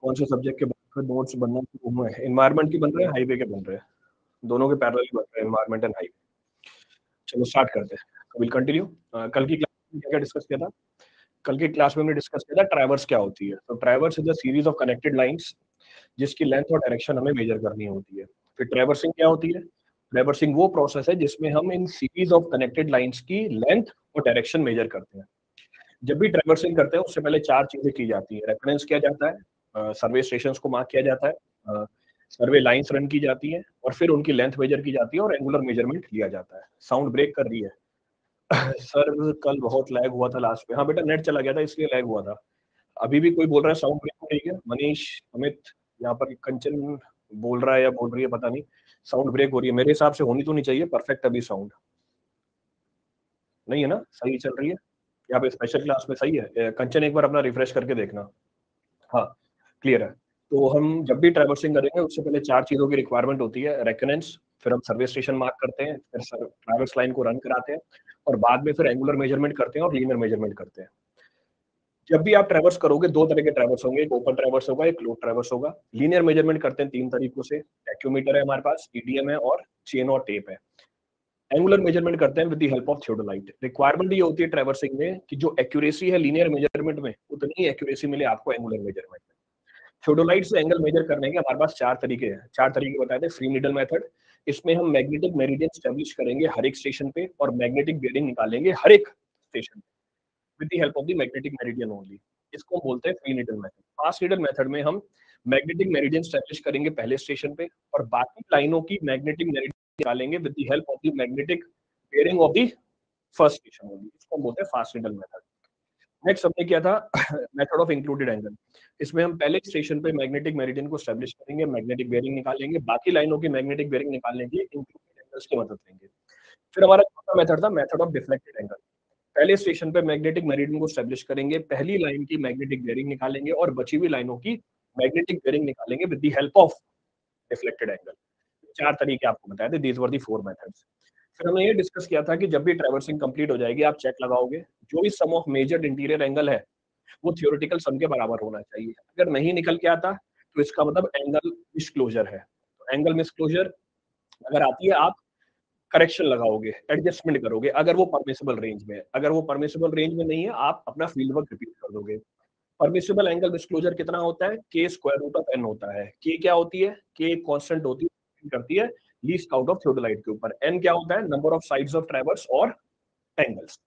कौन से सब्जेक्ट के नोट्स बनना शुरू हुए हैं? एनवायरनमेंट की बन रहे हैं, हाईवे के बन रहे हैं? दोनों के पैरेलल बन रहे हैं, एनवायरनमेंट एंड हाईवे। चलो स्टार्ट करते हैं, विल कंटिन्यू। कल की क्लास में क्या डिस्कस किया था? कल की क्लास में हमने डिस्कस किया था ट्रैवर्स क्या होती है। तो traverse is a series of connected lines जिसकी लेंथ और डायरेक्शन हमें मेजर करनी होती है। फिर ट्रैवर्सिंग क्या होती है? ट्रैवर्सिंग वो प्रोसेस है जिसमें हम in series of connected lines की लेंथ और डायरेक्शन मेजर करते हैं। जब भी ट्रैवर्सिंग करते हैं उससे पहले 4 चीजें की जाती है। रेफरेंस किया जाता है, सर्वे स्टेशंस को मार्क किया जाता है, सर्वे लाइंस रन की जाती है और फिर उनकी लेंथ मेजर की जाती है और एंगुलर मेजरमेंट लिया जाता है। साउंड ब्रेक कर रही है। सर कल बहुत लैग हुआ था लास्ट पे। हाँ बेटा, नेट चला गया था इसलिए लैग हुआ था। अभी भी कोई बोल रहा है साउंड ब्रेक हो रही है? मनीष, अमित, यहाँ पर कंचन बोल रहा है या बोल रही है पता नहीं, साउंड ब्रेक हो रही है। मेरे हिसाब से होनी तो नहीं चाहिए, परफेक्ट अभी साउंड नहीं है ना, सही चल रही है। यहाँ पे स्पेशल क्लास में सही है। कंचन एक बार अपना रिफ्रेश करके देखना। हाँ, क्लियर है। तो हम जब भी ट्रैवर्सिंग करेंगे उससे पहले 4 चीजों की रिक्वायरमेंट होती है। रेकनेंस, फिर हम सर्वे स्टेशन मार्क करते हैं, फिर ट्रैवर्स लाइन को रन कराते हैं और बाद में फिर एंगुलर मेजरमेंट करते हैं और लीनियर मेजरमेंट करते हैं। जब भी आप ट्रैवर्स करोगे 2 तरह के ट्रैवर्स होंगे, एक ओपन ट्रैवर्स होगा, एक क्लोज ट्रैवर्स होगा। लीनियर मेजरमेंट करते हैं 3 तरीकों से। एक्यूमीटर है हमारे पास, ईडीएम है और चेन और टेप है। एंगुलर मेजरमेंट करते हैं with the help of theodolite. Requirement ये होती है ट्रैवर्सिंग में कि जो एक्यूरेसी है लीनियर मेजरमेंट में उतनी ही एक्यूरेसी मिले आपको एंगुलर मेजरमेंट में। थियोडोलाइट से एंगल मेजर करने के हमारे पास 4 तरीके हैं। 4 तरीके बताए थे। फ्री नीडल मेथड, इसमें हम मैग्नेटिक मेरिडियन स्टैब्लिश करेंगे हर एक स्टेशन पे और मैग्नेटिक बेरिंग निकालेंगे हर एक स्टेशन पे with the help of the magnetic meridian only. इसको हम बोलते हैं free needle method. Fast needle method में हम मैग्नेटिक मेरिडियन स्टैब्लिश करेंगे पहले स्टेशन पे और बाकी लाइनों की मैग्नेटिक मेरिडियन निकालेंगे with the help of the magnetic bearing of the first station only. इसको हम बोलते हैं फास्ट नीडल मेथड। नेक्स्ट हमने किया था मेथड ऑफ इंक्लूडेड एंगल। इसमें हम पहले स्टेशन पे मैग्नेटिक मेरिडियन को स्टैब्लिश करेंगे, मैग्नेटिक बेरिंग निकालेंगे, बाकी लाइनों की मैग्नेटिक बेरिंग निकालने के लिए इंक्लूडेड एंगल्स की मदद लेंगे। फिर हमारा चौथा मेथड था मेथड ऑफ डिफ्लेक्टेड एंगल। पहले स्टेशन पे मैग्नेटिक मेरिडियन को स्टैब्लिश करेंगे, पहली लाइन की मैग्नेटिक बेरिंग निकालेंगे और बची हुई लाइनों की मैग्नेटिक बेरिंग निकालेंगे with the help of deflected angle. 4 तरीके आपको बताए थे, दीज वर द 4 मेथड्स। फिर हमने ये डिस्कस किया था कि जब भी ट्रैवर्सिंग कंप्लीट हो जाएगी आप चेक लगाओगे, जो भी सम ऑफ मेजर इंटीरियर एंगल है वो थियोरेटिकल सम के बराबर होना चाहिए। अगर नहीं निकल के आता तो इसका मतलब एंगल मिसक्लोजर है। तो एंगल मिसक्लोजर अगर आती है आप करेक्शन लगाओगे, एडजस्टमेंट करोगे अगर वो परमिसिबल रेंज में है। अगर वो परमिसिबल रेंज में नहीं है आप अपना फील्ड वर्क रिपीट कर दोगे। परमिसिबल एंगल डिस्क्लोजर कितना होता है? के स्क्वायर रूट ऑफ एन होता है। के क्या होती है? के एक कांस्टेंट होती है, करती है लीस्ट काउंट ऑफ थियोडोलाइट के ऊपर। एन क्या होता है? Number of sides of traverse और एंगल्स।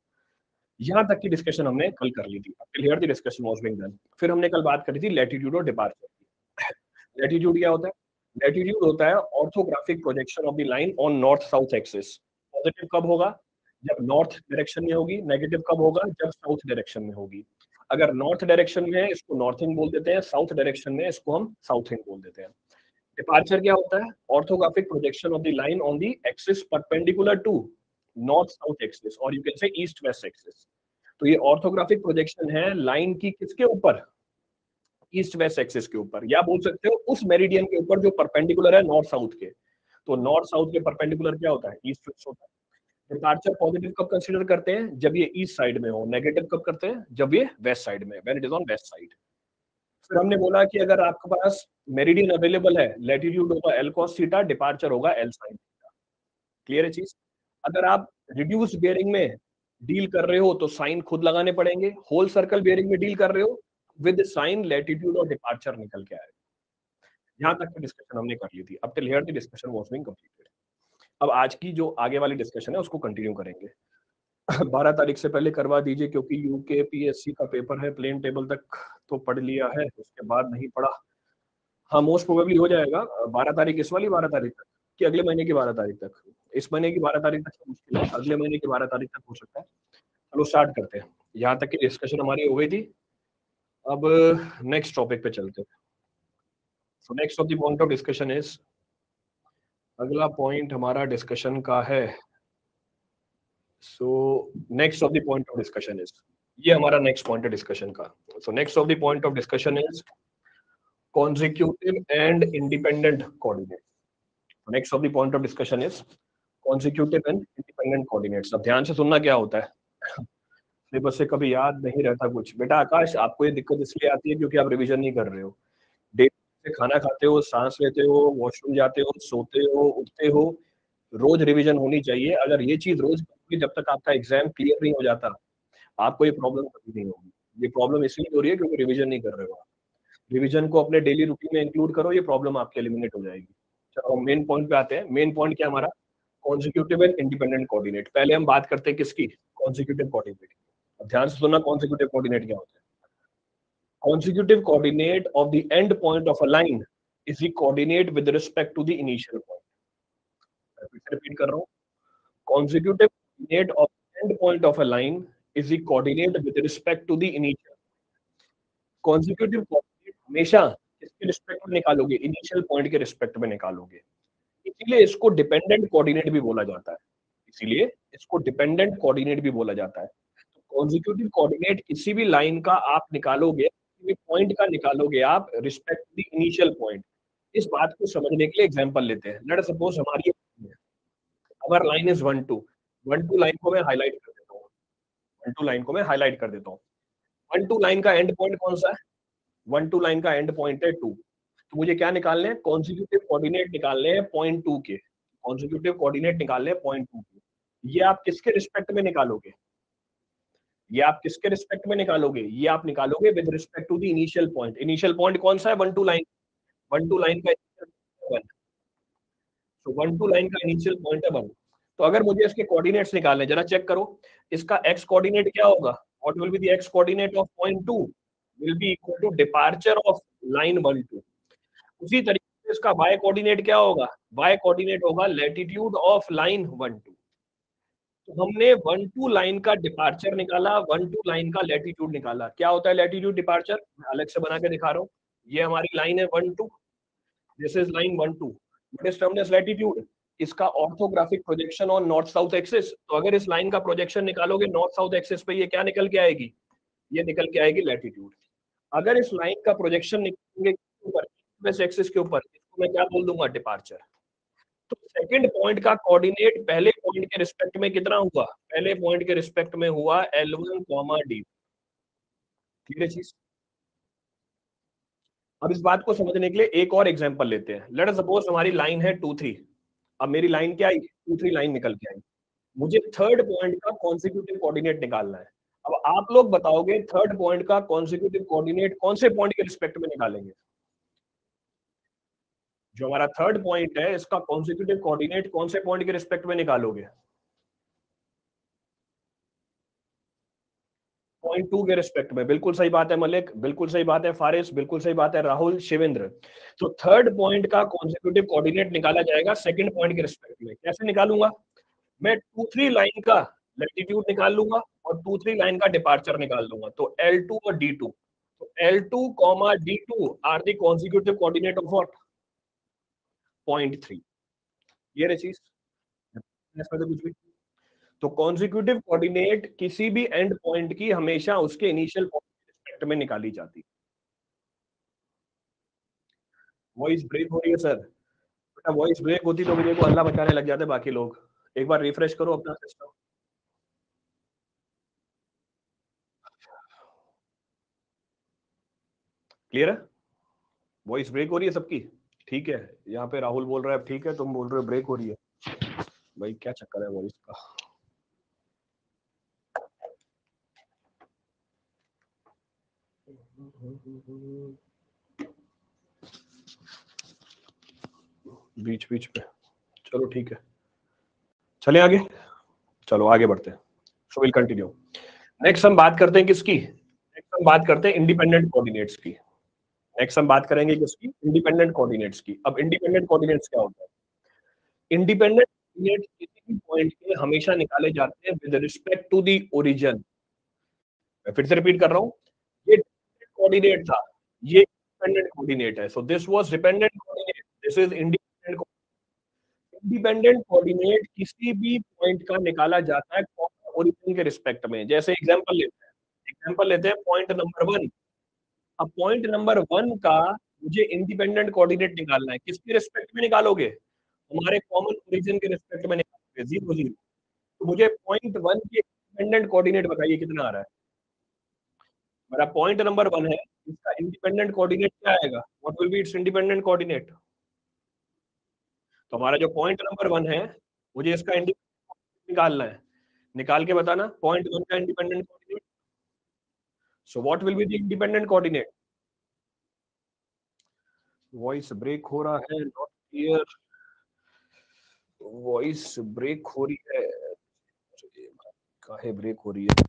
यहां तक की डिस्कशन हमने कल कर ली थी। Clear the discussion was being done. फिर हमने कल बात करी थी लैटिट्यूड और डिपार्चर की। लैटिट्यूड क्या होता है? लैटिट्यूड होता है orthographic projection of the line on north south axis. Positive कब होगा? जब नॉर्थ डायरेक्शन में होगी। नेगेटिव कब होगा? जब साउथ डायरेक्शन में होगी। अगर नॉर्थ डायरेक्शन में है इसको नॉर्थिंग बोल देते हैं, साउथ डायरेक्शन में इसको हम साउथिंग बोल देते हैं। डिपार्चर क्या होता है? Orthographic projection of the line on the axis perpendicular to north south axis और you can say east west axis. तो ये ऑर्थोग्राफिक प्रोजेक्शन है लाइन की किसके ऊपर? ईस्ट वेस्ट एक्सिस के ऊपर, या बोल सकते हो उस मेरिडियन के ऊपर जो परपेंडिकुलर है नॉर्थ साउथ के। तो नॉर्थ साउथ के परपेंडिकुलर क्या होता है? ईस्ट वेस्ट होता है। डिपार्चर पॉजिटिव कब कंसीडर करते हैं? जब ये ईस्ट साइड में हो। नेगेटिव कब करते हैं? जब ये वेस्ट साइड में, when it is on west side. फिर हमने बोला कि अगर आपके पास मेरिडियन अवेलेबल है, लैटिट्यूड होगा एल कॉस थीटा, डिपार्चर होगा एल साइन थीटा। क्लियर है चीज? अगर आप रिड्यूस बेयरिंग में डील कर रहे हो तो साइन खुद लगाने पड़ेंगे। होल सर्कल बेयरिंग में डील कर रहे हो विद साइन लैटिट्यूड और डिपार्चर निकल के आएगा। यहाँ तक की डिस्कशन हमने कर ली थी। अब till here the discussion was being completed. अब आज की जो आगे वाली डिस्कशन है उसको कंटिन्यू करेंगे। 12 तारीख से पहले करवा दीजिए क्योंकि यूके पीएससी का पेपर है। प्लेन टेबल तक तो पढ़ लिया है, उसके बाद नहीं पढ़ा। हाँ, मोस्ट प्रोबेबली हो जाएगा 12 तारीख, इस वाली 12 तारीख तक कि अगले महीने की 12 तारीख तक। इस महीने की 12 तारीख तक मुश्किल है, अगले महीने की 12 तारीख तक हो सकता है। चलो स्टार्ट करते हैं। यहाँ तक की डिस्कशन हमारी हो गई थी। अब नेक्स्ट टॉपिक पे चलते हैं। So next of the point of discussion is, अगला पॉइंट हमारा डिस्कशन का है। So next of the point of discussion is, ये हमारा नेक्स्ट पॉइंट है डिस्कशन का। So next of the point of discussion is consecutive and independent coordinates. Next of the point of discussion is consecutive and independent coordinates. अब ध्यान से सुनना क्या होता है। सिलेबस से कभी याद नहीं रहता कुछ। बेटा आकाश, आपको ये दिक्कत इसलिए आती है क्योंकि आप रिवीजन नहीं कर रहे हो। डेली खाना खाते हो, सांस लेते हो, वॉशरूम जाते हो, सोते हो, उठते हो, रोज रिवीजन होनी चाहिए। अगर ये चीज रोज करोगे, जब तक आपका एग्जाम क्लियर नहीं हो जाता, आपको ये प्रॉब्लम कभी नहीं होगी। ये प्रॉब्लम इसलिए हो रही है क्योंकि रिवीजन नहीं कर रहे हो आप। रिवीजन को अपने डेली रूटीन में इंक्लूड करो, ये प्रॉब्लम आपकी एलिमिनेट हो जाएगी। चलो हम मेन पॉइंट पे आते हैं। मेन पॉइंट क्या है हमारा? Consecutive and independent coordinate. पहले हम बात करते हैं किसकी? Consecutive coordinate. अब ध्यान से सुनना, कॉन्जिक्यूटिव कोऑर्डिनेट क्या होता है। Consecutive coordinate of the end point of a line is the coordinate with respect to the initial point. मैं फिर से रिपीट कर रहा हूँ। Consecutive coordinate of the end point of a line is the coordinate with respect to the initial. Consecutive coordinate हमेशा किसके respect में निकालोगे? इनिशियल पॉइंट के रिस्पेक्ट में निकालोगे। इसीलिए इसको डिपेंडेंट कोऑर्डिनेट भी बोला जाता है। इसीलिए इसको डिपेंडेंट कोऑर्डिनेट भी बोला जाता है। तो कॉन्जिक्यूटिव कोऑर्डिनेट किसी भी लाइन का आप निकालोगे, किसी भी पॉइंट का निकालोगे आप respect to the initial point. इस बात को समझने के लिए एग्जांपल लेते हैं। लेट अस सपोज हमारी अवर लाइन इज 1 2। 1 2 लाइन को मैं हाईलाइट कर देता हूँ। 1 2 लाइन को मैं हाईलाइट कर देता हूँ। 1 2 लाइन का एंड पॉइंट कौन सा है? 1 2 लाइन का एंड पॉइंट है 2। तो मुझे क्या निकालने हैं? कॉन्जिक्यूटिव कोऑर्डिनेट निकालने हैं पॉइंट 2 के। कॉन्जिक्यूटिव कोऑर्डिनेट निकालने हैं पॉइंट 2 के। ये आप किसके रिस्पेक्ट में निकालोगे? ये आप किसके रिस्पेक्ट में निकालोगे? ये आप निकालोगे with respect to the initial point. Initial point कौन सा है? 1 2 लाइन। 1 2 लाइन का इनिशियल 1। तो 1 2 लाइन का इनिशियल पॉइंट है 1। तो अगर मुझे इसके कोऑर्डिनेट्स निकालने, जरा चेक करो, इसका एक्स कोऑर्डिनेट क्या होगा? What will be the X coordinate of point 2? Will be equal to departure of line 1 2। उसी तरीके से इसका y कोऑर्डिनेट क्या होगा? y कोऑर्डिनेट होगा लैटिट्यूड ऑफ लाइन 1 2। तो हमने 1 2 लाइन का डिपार्चर निकाला, 1 2 लाइन का लैटिट्यूड निकाला। क्या होता है लैटिट्यूड डिपार्चर? मैं अलग से बना के दिखा रहा हूँ। ये हमारी लाइन है 1 2। This is line 1 2। What is termed as latitude? इसका orthographic projection on north south axis. तो अगर इस लाइन का प्रोजेक्शन निकालोगे नॉर्थ साउथ एक्सिस पे, ये क्या निकल के आएगी? ये निकल के आएगी लैटिट्यूड। अगर इस लाइन का प्रोजेक्शन निकालेंगे ऊपर एक्सिस के ऊपर, इसको मैं क्या बोल दूंगा? डिपार्चर। तो सेकंड पॉइंट का कोऑर्डिनेट पहले पॉइंट के रिस्पेक्ट में कितना हुआ? पहले पॉइंट के रिस्पेक्ट में हुआ L1, D। क्लियर है चीज? अब इस बात को समझने के लिए एक और एग्जांपल लेते हैं। लेट अस सपोज हमारी लाइन है 2 3। अब मेरी लाइन क्या आई? 2 3 लाइन निकल के आई। मुझे थर्ड पॉइंट का कॉन्सिक्यूटिव कोऑर्डिनेट निकालना है। अब आप लोग बताओगे थर्ड पॉइंट का कॉन्सिक्यूटिव कोऑर्डिनेट कौन से पॉइंट के रिस्पेक्ट में निकालेंगे? जो हमारा थर्ड पॉइंट है, इसका कॉन्सिक्यूटिव कोऑर्डिनेट कौन से पॉइंट के रिस्पेक्ट में निकालोगे? पॉइंट 2 के रिस्पेक्ट में। बिल्कुल सही बात है मलिक, बिल्कुल सही बात है फारिस, बिल्कुल सही बात है राहुल, शिवेंद्र। तो थर्ड पॉइंट का कॉन्सिक्यूटिव कोऑर्डिनेट निकाला जाएगा सेकंड पॉइंट के रिस्पेक्ट में। कैसे निकालूंगा? मैं 2 3 लाइन का लैटिट्यूड निकाल लूंगा और 2 3 लाइन का डिपार्चर निकाल लूंगा। तो L2 और D2। तो L2, D2 are the consecutive coordinate of what? Point 3। ये रही चीज। इसमें तो कुछ भी। तो कॉन्जिक्यूटिव कोऑर्डिनेट किसी भी एंड पॉइंट की हमेशा उसके इनिशियल पॉइंट के रिस्पेक्ट में निकाली जाती है। वॉइस ब्रेक हो रही है सर। बेटा वॉइस ब्रेक होती तो मुझे को अल्लाह बचाने लग जाते बाकी लोग। एक बार रिफ्रेश करो अपना सिस्टम। क्लियर है? वॉइस ब्रेक हो रही है सबकी? ठीक है। यहाँ पे राहुल बोल रहा है ठीक है, तुम बोल रहे हो ब्रेक हो रही है। भाई क्या चक्कर है वॉइस का? बीच बीच पे। चलो ठीक है, चले आगे। चलो आगे बढ़ते हैं। So will continue. नेक्स्ट हम बात करते हैं किसकी? नेक्स्ट हम बात करते हैं इंडिपेंडेंट कोऑर्डिनेट्स की। नेक्स्ट हम बात करेंगे किसकी? इंडिपेंडेंट कोऑर्डिनेट्स की। अब इंडिपेंडेंट कोऑर्डिनेट्स क्या होता है? इंडिपेंडेंट कोऑर्डिनेट किसी भी पॉइंट के हमेशा निकाले जाते हैं with respect to the origin. मैं फिर से रिपीट कर रहा हूं, ये डिपेंडेंट कोऑर्डिनेट था, ये इंडिपेंडेंट कोऑर्डिनेट है। So this was dependent coordinate, this is independent. Independent coordinate किसी भी पॉइंट का निकाला जाता है ओरिजिन के रिस्पेक्ट में। जैसे एग्जांपल लेते हैं, पॉइंट नंबर 1। अब पॉइंट नंबर 1 का मुझे इंडिपेंडेंट कोऑर्डिनेट निकालना है। किसके रिस्पेक्ट में निकालोगे? हमारे कॉमन ओरिजिन के रिस्पेक्ट में निकालोगे, 0 0। तो मुझे पॉइंट 1 के इंडिपेंडेंट कोऑर्डिनेट बताइए कितना आ रहा है? मेरा पॉइंट नंबर 1 है, इसका इंडिपेंडेंट कोऑर्डिनेट क्या आएगा? What will B it's independent coordinate? तो हमारा जो पॉइंट नंबर 1 है, मुझे इसका इंडिपेंडेंट निकालना है। निकाल के बताना पॉइंट 1 का independent coordinate. So what will be the independent coordinate? Voice break हो रहा है, नॉट क्लियर। वॉइस ब्रेक हो रही है, काहे ब्रेक हो रही है?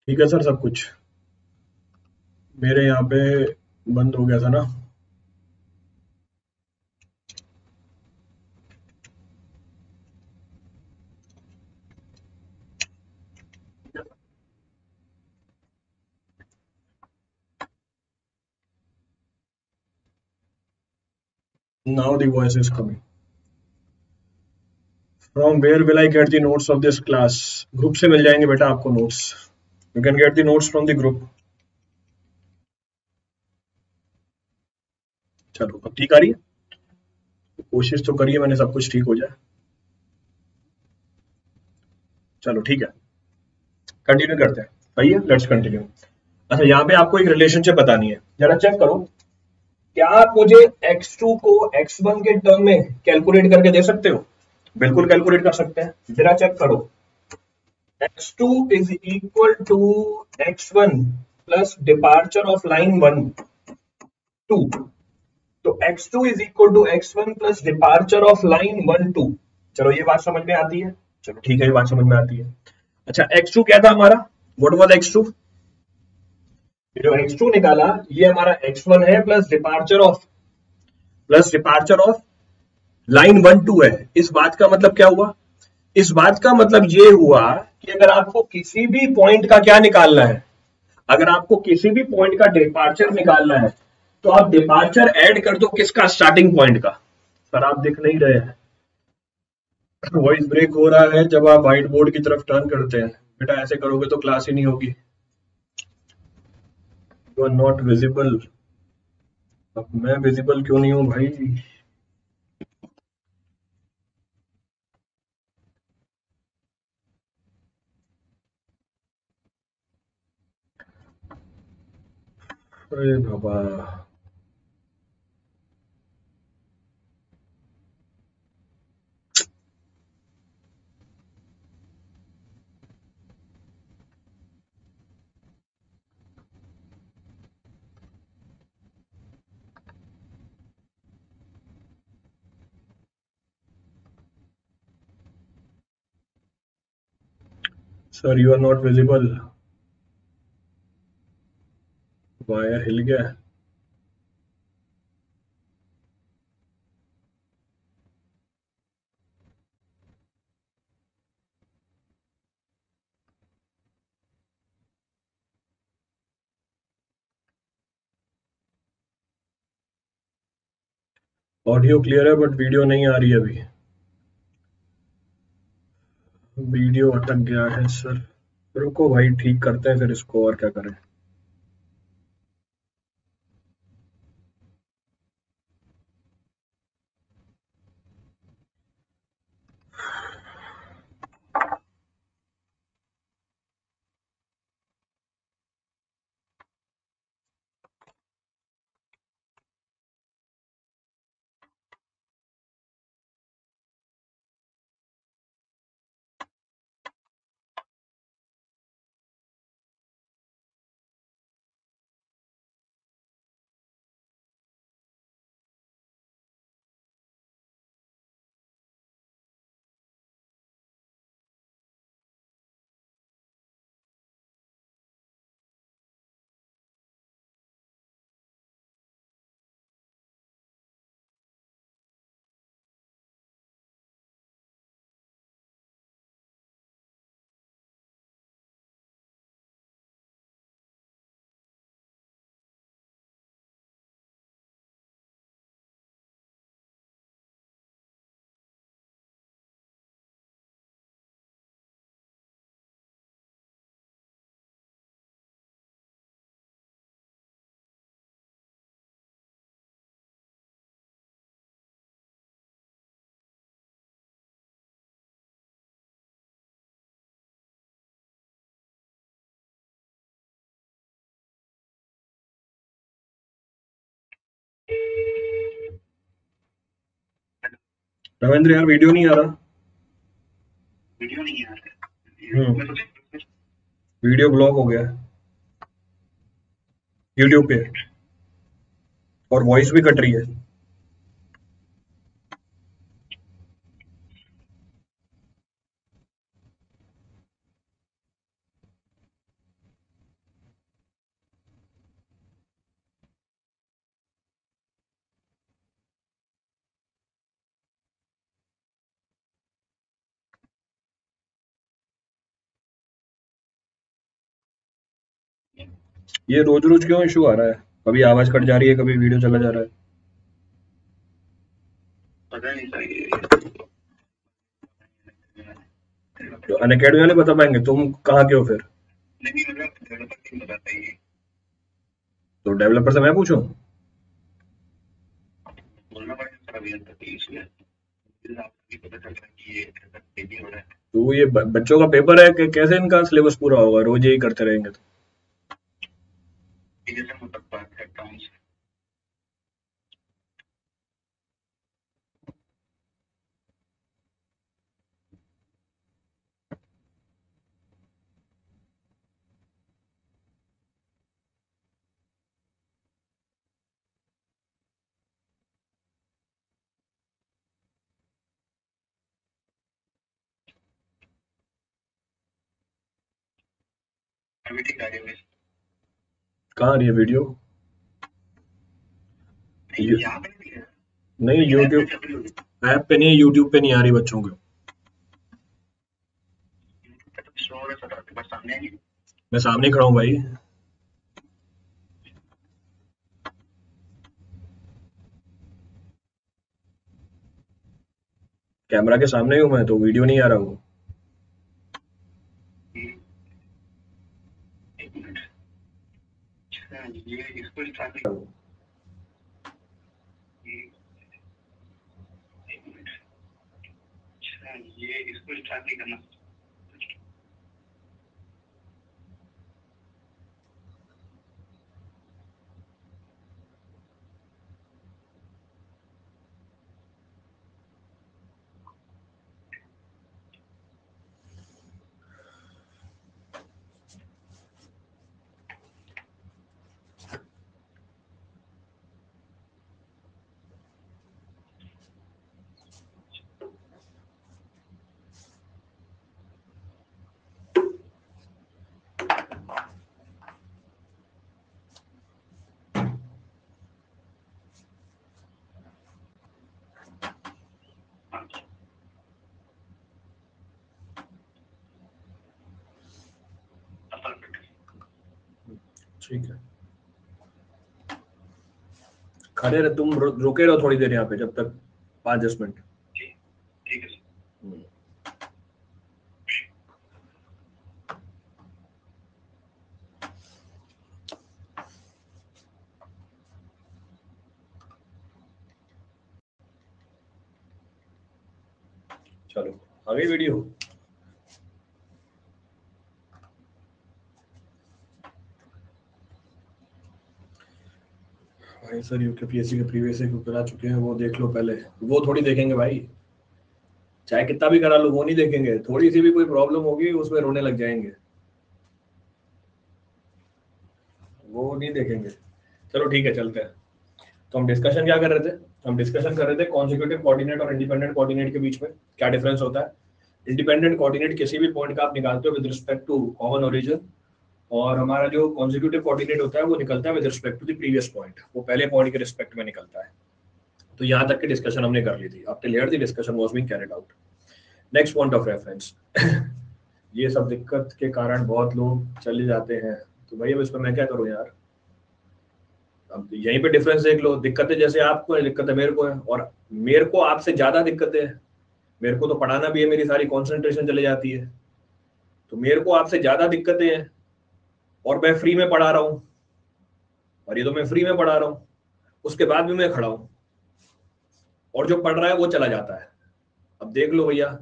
ठीक है सर, सब कुछ मेरे यहाँ पे बंद हो गया था ना। Now the voice is coming. From where will I get the notes of this class? Group से मिल जाएंगे बेटा आपको notes. You can get the notes from the group. चलो अब ठीक आ रही है? कोशिश तो करिए मैंने सब कुछ ठीक हो जाए। चलो ठीक है, कंटिन्यू करते हैं। सही है, लेट्स कंटिन्यू। अच्छा, यहाँ पे आपको एक रिलेशनशिप बतानी है, जरा चेक करो। क्या आप मुझे x2 को x1 के टर्म में कैलकुलेट करके दे सकते हो? बिल्कुल कैलकुलेट कर सकते हैं, जरा चेक करो। x2 is equal to x1 plus departure of line 1 2। तो x2 is equal to x1 plus departure of line 1 2। चलो ये बात समझ में आती है? चलो ठीक है, ये बात समझ में आती है। अच्छा, x2 क्या था हमारा? What was x2? जो x2 निकाला ये हमारा x1 है प्लस डिपार्चर ऑफ लाइन 1 2 है। इस बात का मतलब क्या हुआ? इस बात का मतलब ये हुआ कि अगर आपको किसी भी पॉइंट का क्या निकालना है, अगर आपको किसी भी पॉइंट का डिपार्चर निकालना है तो आप डिपार्चर ऐड कर दो किसका, स्टार्टिंग पॉइंट का। सर आप दिख नहीं रहे हैं, वॉइस ब्रेक हो रहा है जब आप व्हाइट बोर्ड की तरफ टर्न करते हैं। बेटा ऐसे करोगे तो क्लास ही नहीं होगी। You are not visible. अब मैं विजिबल क्यों नहीं हूँ भाई? अरे बाबा, sir you are not visible. Wire हिल गया। ऑडियो क्लियर है बट वीडियो नहीं आ रही है अभी। वीडियो अटक गया है सर। रुको भाई, ठीक करते हैं फिर इसको, और क्या करें। रविंद्र यार वीडियो नहीं आ रहा। वीडियो नहीं आ रहा। वीडियो ब्लॉक हो गया यूट्यूब पे, और वॉइस भी कट रही है। ये रोज रोज क्यों इशू आ रहा है? कभी आवाज कट जा रही है, कभी वीडियो चला जा रहा है। पता नहीं सर। तो अनअकैडमी वाले बता पाएंगे, तुम कहाँ के हो फिर? नहीं मतलब डेवलपर टीम बताता है। तो डेवलपर से मैं पूछूं? बोलना पड़ेगा सर, अभी अंदर इसलिए आपको पता चल रहा है कि ये पेपर हो रहा है। तो ये बच्चों का पेपर है कि कैसे इनका सिलेबस पूरा होगा? रोज यही करते रहेंगे तो। जैसे हो सकता है अकाउंट्स। अभी ठीक आ रही है। कहाँ आ रही है वीडियो? नहीं यूट्यूब ऐप पे नहीं, यूट्यूब पे नहीं आ रही बच्चों को। मैं सामने ही खड़ा हूँ भाई। कैमरा के सामने ही हूँ मैं, तो वीडियो नहीं आ रहा हूँ। ठीक है, खड़े रहे तुम, रुके रहो थोड़ी देर यहाँ पे, जब तक 5-10 मिनट। ठीक है। चलो आ गई वीडियो। भाई सर यूकेपीएससी के प्रीवियस ईयर करा चुके हैं, वो देख लो पहले। वो थोड़ी देखेंगे भाई, चाहे कितना भी करा लो वो नहीं देखेंगे। थोड़ी सी भी कोई प्रॉब्लम होगी उसमें रोने लग जाएंगे, वो नहीं देखेंगे। चलो ठीक है, चलते हैं। तो हम डिस्कशन क्या कर रहे थे? हम डिस्कशन कर रहे थे कॉन्जिक्यूटिव कोऑर्डिनेट और इंडिपेंडेंट कोऑर्डिनेट के बीच में क्या डिफरेंस होता है। इंडिपेंडेंट कोऑर्डिनेट किसी भी पॉइंट का आप निकालते हो with respect to common origin, और हमारा जो कॉन्जिक्यूटिव कोऑर्डिनेट होता है वो निकलता है with respect to the previous point, वो पहले पॉइंट के रिस्पेक्ट में निकलता है। तो यहाँ तक की डिस्कशन हमने कर ली थी। अब till here the discussion was being carried out. Next point of reference. ये सब दिक्कत के कारण बहुत लोग चले जाते हैं, तो भाई अब इस पर मैं क्या करूँ यार? अब यहीं पे डिफरेंस देख लो। दिक्कतें जैसे आपको है, दिक्कतें मेरे को है, और मेरे को आपसे ज्यादा दिक्कतें हैं। मेरे को तो पढ़ाना भी है, मेरी सारी कॉन्सेंट्रेशन चले जाती है, तो मेरे को आपसे ज्यादा दिक्कतें हैं, और मैं फ्री में पढ़ा रहा हूँ, और ये तो मैं फ्री में पढ़ा रहा हूँ, उसके बाद भी मैं खड़ा हूँ, और जो पढ़ रहा है वो चला जाता है। अब देख लो भैया,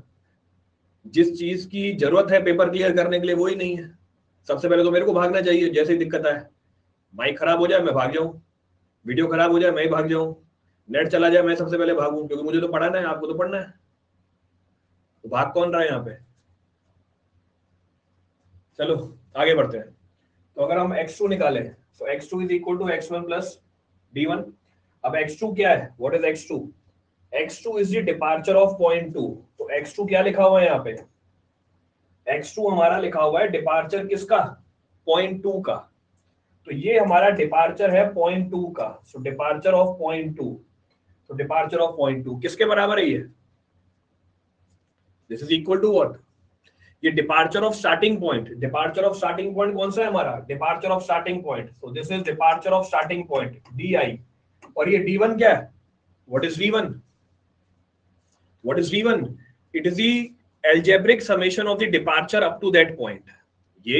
जिस चीज की जरूरत है पेपर क्लियर करने के लिए वही नहीं है। सबसे पहले तो मेरे को भागना चाहिए, जैसे ही दिक्कत आए, माइक खराब हो जाए मैं भाग जाऊं, वीडियो खराब हो जाए मैं ही भाग जाऊं, नेट चला जाए मैं सबसे पहले भागूं, क्योंकि मुझे तो पढ़ाना है, आपको तो पढ़ना है। तो भाग कौन रहा है यहाँ पे? चलो आगे बढ़ते हैं। तो अगर हम x2 निकालें, तो x2 is equal to x1 plus d1। अब x2 क्या है? What is x2? x2 is the departure of point 2। तो x2 क्या लिखा हुआ है यहाँ पे? x2 हमारा लिखा हुआ है डिपार्चर किसका? पॉइंट 2 का। तो ये हमारा डिपार्चर है पॉइंट 2 का। सो डिपार्चर ऑफ पॉइंट 2, तो डिपार्चर ऑफ पॉइंट 2 किसके बराबर है ये? This is equal to what? ये departure of starting point. Departure of starting point कौन सा है हमारा? Departure of starting point. So this is departure of starting point D. और ये d1 क्या है? What is d1? What is d1? It is the algebraic summation of the departure up to that point. ये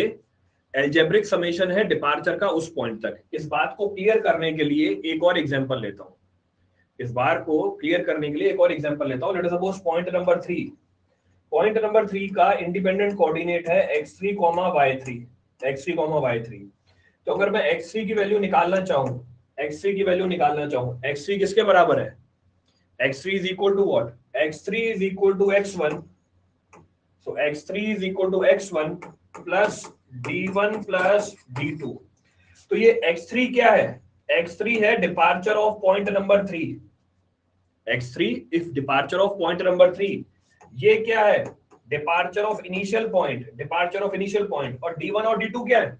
algebraic summation है departure का उस point तक। इस बात को क्लियर करने के लिए एक और एग्जांपल लेता हूं। इस बार को क्लियर करने के लिए एक और एग्जांपल लेता हूं। Late us suppose point number 3। Point number 3 का इंडिपेंडेंट कोऑर्डिनेट है x3, y3। x3, y3। तो अगर मैं x3 की वैल्यू निकालना चाहूं, x3 की वैल्यू निकालना चाहूं, x3 किसके बराबर है? x3 is equal to what? x3 is equal to x1. So x3 is equal to x1 plus d1 plus d2. तो ये x3 क्या है? x3 है departure of point number 3। x3 if departure of point number 3। ये क्या है? Departure of initial point. Departure of initial point. और d1 और d2 क्या है?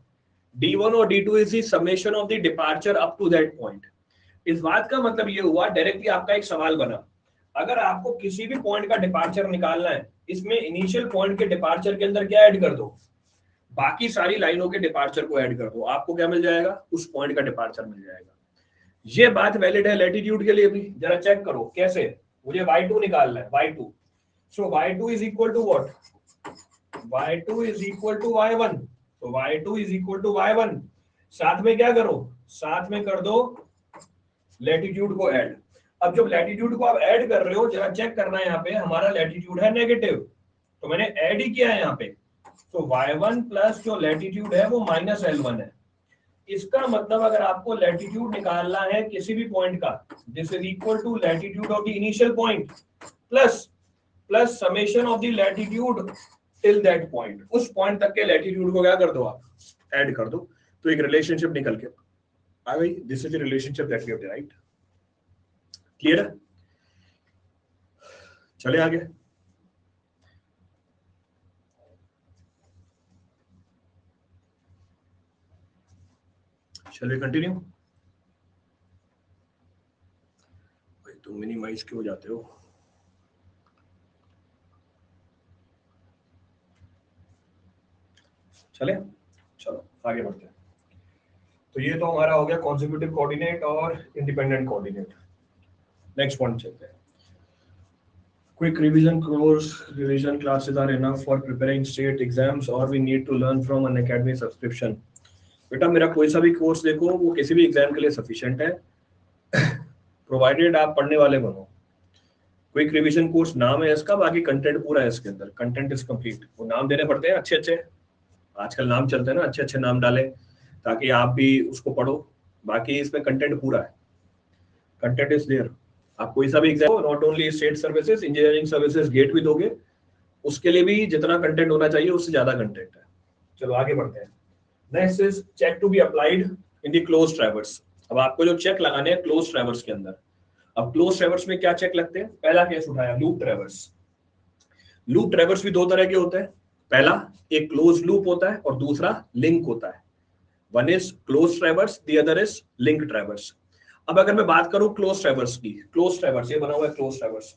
d1 और d2 is the summation of the departure up to that point. इस बात का मतलब ये हुआ, डायरेक्टली आपका एक सवाल बना, अगर आपको किसी भी पॉइंट का डिपार्चर निकालना है, इसमें इनिशियल पॉइंट के डिपार्चर के अंदर क्या ऐड कर दो? बाकी सारी लाइनों के डिपार्चर को ऐड कर दो, आपको क्या मिल जाएगा? उस पॉइंट का डिपार्चर मिल जाएगा। ये बात वैलिड है लैटिट्यूड के लिए भी। जरा चेक करो कैसे। मुझे y2 निकालना है, y2। So y2 is equal to what? y2 is equal to y1. तो y2 is equal to y1. साथ में क्या करो, साथ में कर दो लैटिट्यूड को ऐड। अब जब लैटिट्यूड को आप ऐड कर रहे हो, जरा चेक करना है यहाँ पे हमारा लैटिट्यूड है नेगेटिव, तो मैंने ऐड ही किया है यहाँ पे। तो y1 प्लस जो लैटिट्यूड है वो माइनस L1 है। इसका मतलब अगर आपको लैटिट्यूड निकालना है किसी भी पॉइंट का, this is equal to latitude of the initial point plus summation of the latitude till that point. उस पॉइंट तक के लैटिट्यूड को क्या कर दो, आप ऐड कर दो, तो एक रिलेशनशिप निकल के आ गई। This is the relationship that we have derived. Clear है? चले आगे। Shall we continue? भाई तुम मिनिमाइज क्यों जाते हो? चले, चलो आगे बढ़ते हैं। तो ये तो हमारा हो गया कॉन्सेक्यूटिव कोऑर्डिनेट और इंडिपेंडेंट कोऑर्डिनेट। नेक्स्ट पॉइंट चलते हैं। Quick revision course, revision classes are enough for preparing state exams or we need to learn from an academy subscription? बेटा मेरा कोई सा भी कोर्स देखो, वो किसी भी एग्जाम के लिए सफिशिएंट है, प्रोवाइडेड आप पढ़ने वाले बनो। क्विक रिवीजन कोर्स नाम है इसका, बाकी कंटेंट पूरा है इसके अंदर, कंटेंट इज कंप्लीट। वो नाम देने पड़ते हैं अच्छे अच्छे, आजकल नाम चलते हैं ना, अच्छे अच्छे नाम डाले ताकि आप भी उसको पढ़ो। बाकी इसमें कंटेंट पूरा है, कंटेंट इज देयर। आप कोई सा भी exam, not only state services, engineering services, GATE भी दोगे, उसके लिए भी जितना कंटेंट होना चाहिए उससे ज्यादा कंटेंट है। चलो आगे बढ़ते हैं। Next is check to be applied in the close traverse. अब आपको जो चेक लगाने हैं क्लोज ट्रैवर्स के अंदर। अब क्लोज ट्रैवर्स में क्या चेक लगते हैं? पहला केस उठाया लूप ट्रैवर्स। लूप ट्रैवर्स भी दो तरह के होते हैं। पहला एक क्लोज लूप होता है और दूसरा लिंक होता है। One is close traverse, the other is link traverse. अब अगर मैं बात करूं क्लोज ट्रैवर्स की, क्लोज ट्रैवर्स ये बना हुआ है क्लोज ट्रैवर्स,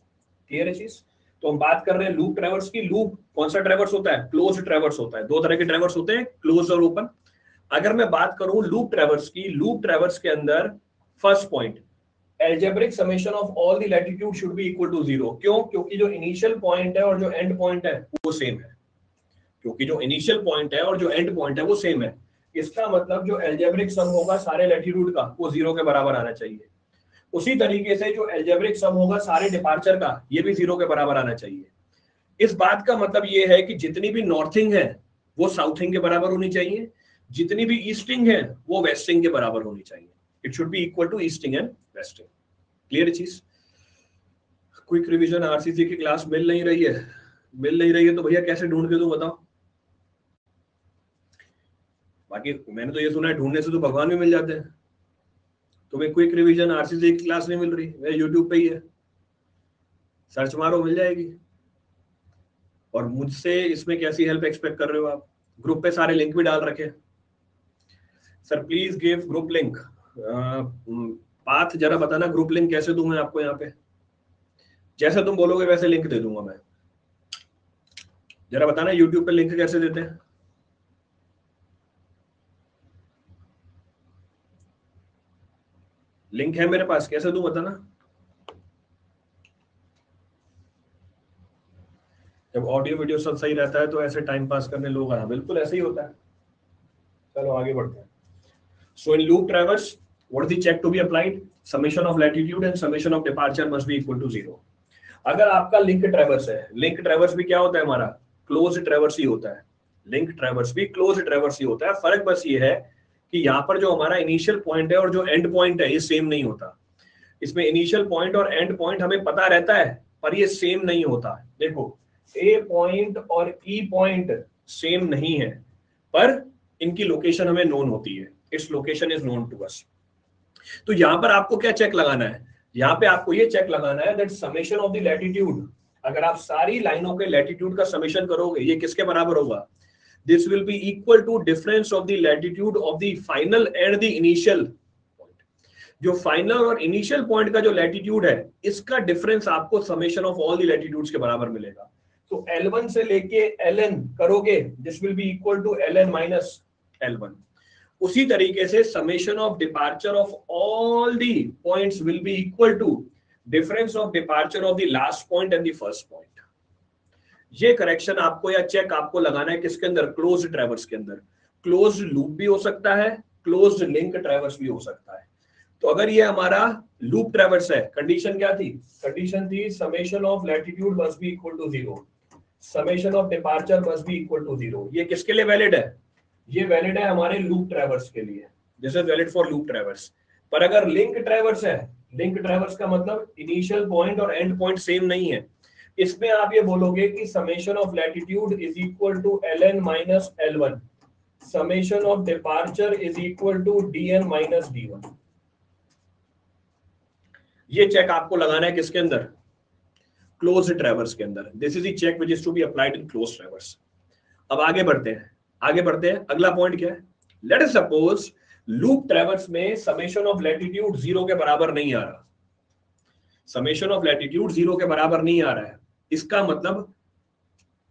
क्लियर है चीज? तो हम बात कर रहे हैं लूप ट्रैवर्स की। लूप कौन सा ट्रैवर्स होता है? क्लोज ट्रैवर्स होता है। दो तरह के ट्रैवर्स होते हैं, क्लोज और ओपन। अगर मैं बात करूं लूप ट्रैवर्स की, लूप ट्रैवर्स के अंदर first point, algebraic summation of all the latitude should be equal to 0। क्यों? क्योंकि जो इनिशियल पॉइंट है और जो एंड पॉइंट है वो सेम है। क्योंकि जो इनिशियल पॉइंट है और जो एंड पॉइंट है वो सेम है। इसका मतलब जो algebraic सम होगा सारे लैटिट्यूड का वो 0 के बराबर आना चाहिए। उसी तरीके से जो algebraic सम होगा सारे डिपार्चर का, ये भी 0 के बराबर आना चाहिए। इस बात का मतलब ये है कि जितनी भी नॉर्थिंग है वो साउथिंग के बराबर होनी चाहिए, जितनी भी ईस्टिंग है वो वेस्टिंग के बराबर होनी चाहिए। It should be equal to easting and westing. Clear चीज? क्विक रिवीजन आरसीसी की क्लास मिल नहीं रही है तो भैया कैसे ढूंढ के दूं बताओ? बाकी मैंने तो ये सुना है ढूंढने से तो भगवान भी मिल जाते हैं। तुम्हें क्विक रिवीजन आरसीसी की क्लास नहीं मिल रही, मेरे यूट्यूब पे ही है, सर्च मारो मिल जाएगी। और मुझसे इसमें कैसी हेल्प एक्सपेक्ट कर रहे हो आप? ग्रुप पे सारे लिंक भी डाल रखे। Sir please give group link. Path जरा बताना, ग्रुप लिंक कैसे दूं मैं आपको? यहाँ पे जैसे तुम बोलोगे वैसे लिंक दे दूंगा मैं। जरा बताना यूट्यूब पे लिंक कैसे देते हैं? लिंक है मेरे पास, कैसे दूं बताना। जब ऑडियो वीडियो सब सही रहता है तो ऐसे टाइम पास करने लोग आना, बिल्कुल ऐसे ही होता है। चलो आगे बढ़ते हैं। So in loop traverse what is the check to be applied? Summation of latitude and summation of departure must be equal to 0। अगर आपका लिंक ट्रैवर्स है, लिंक ट्रैवर्स भी क्या होता है हमारा? क्लोज ट्रैवर्स ही होता है। लिंक ट्रैवर्स भी क्लोज ट्रैवर्स ही होता है। फर्क बस ये है कि यहाँ पर जो हमारा इनिशियल पॉइंट है और जो एंड पॉइंट है ये सेम नहीं होता। इसमें इनिशियल पॉइंट और एंड पॉइंट हमें पता रहता है पर ये सेम नहीं होता। देखो ए पॉइंट और ई पॉइंट सेम नहीं है पर इनकी लोकेशन हमें नोन होती है। Its location is known to us. तो यहाँ पर आपको क्या चेक लगाना है? यहाँ पे आपको ये चेक लगाना है that summation of the latitude, अगर आप सारी लाइनों के लैटिट्यूड का समेशन करोगे ये किसके बराबर होगा? This will be equal to difference of the latitude of the final and the initial point. जो फाइनल और इनिशियल पॉइंट का जो लैटिट्यूड है इसका डिफरेंस आपको summation of all the latitudes के बराबर मिलेगा। तो L1 से लेके Ln करोगे, this will be equal to Ln minus L1। उसी तरीके से summation of departure of all the points will be equal to difference of departure of the last point and the first point. ये correction आपको या check आपको लगाना है किसके अंदर, क्लोज ट्रैवर्स के अंदर। क्लोज लूप भी हो सकता है, क्लोज लिंक ट्रैवर्स भी हो सकता है। तो अगर ये हमारा लूप ट्रैवर्स है, कंडीशन क्या थी, कंडीशन थी summation of latitude must be equal to 0, summation of departure must be equal to 0। ये किसके लिए वैलिड है, ये वैलिड है हमारे लूप ट्रैवर्स के लिए, this is valid for loop traverse. पर अगर लिंक ट्रैवर्स है, लिंक ट्रैवर्स का मतलब इनिशियल पॉइंट और एंड पॉइंट सेम नहीं है, इसमें आप ये बोलोगे कि summation of latitude is equal to ln minus l1, summation of departure is equal to dn minus d1। ये चेक आपको लगाना है किसके अंदर, क्लोज ट्रैवर्स के अंदर। This is the check which is to be applied in close traverse. अब आगे बढ़ते हैं, आगे बढ़ते हैं। अगला पॉइंट क्या है, late us suppose loop traverse में समेशन ऑफ लैटिट्यूड 0 के बराबर नहीं आ रहा, समेशन ऑफ लैटिट्यूड 0 के बराबर नहीं आ रहा है, इसका मतलब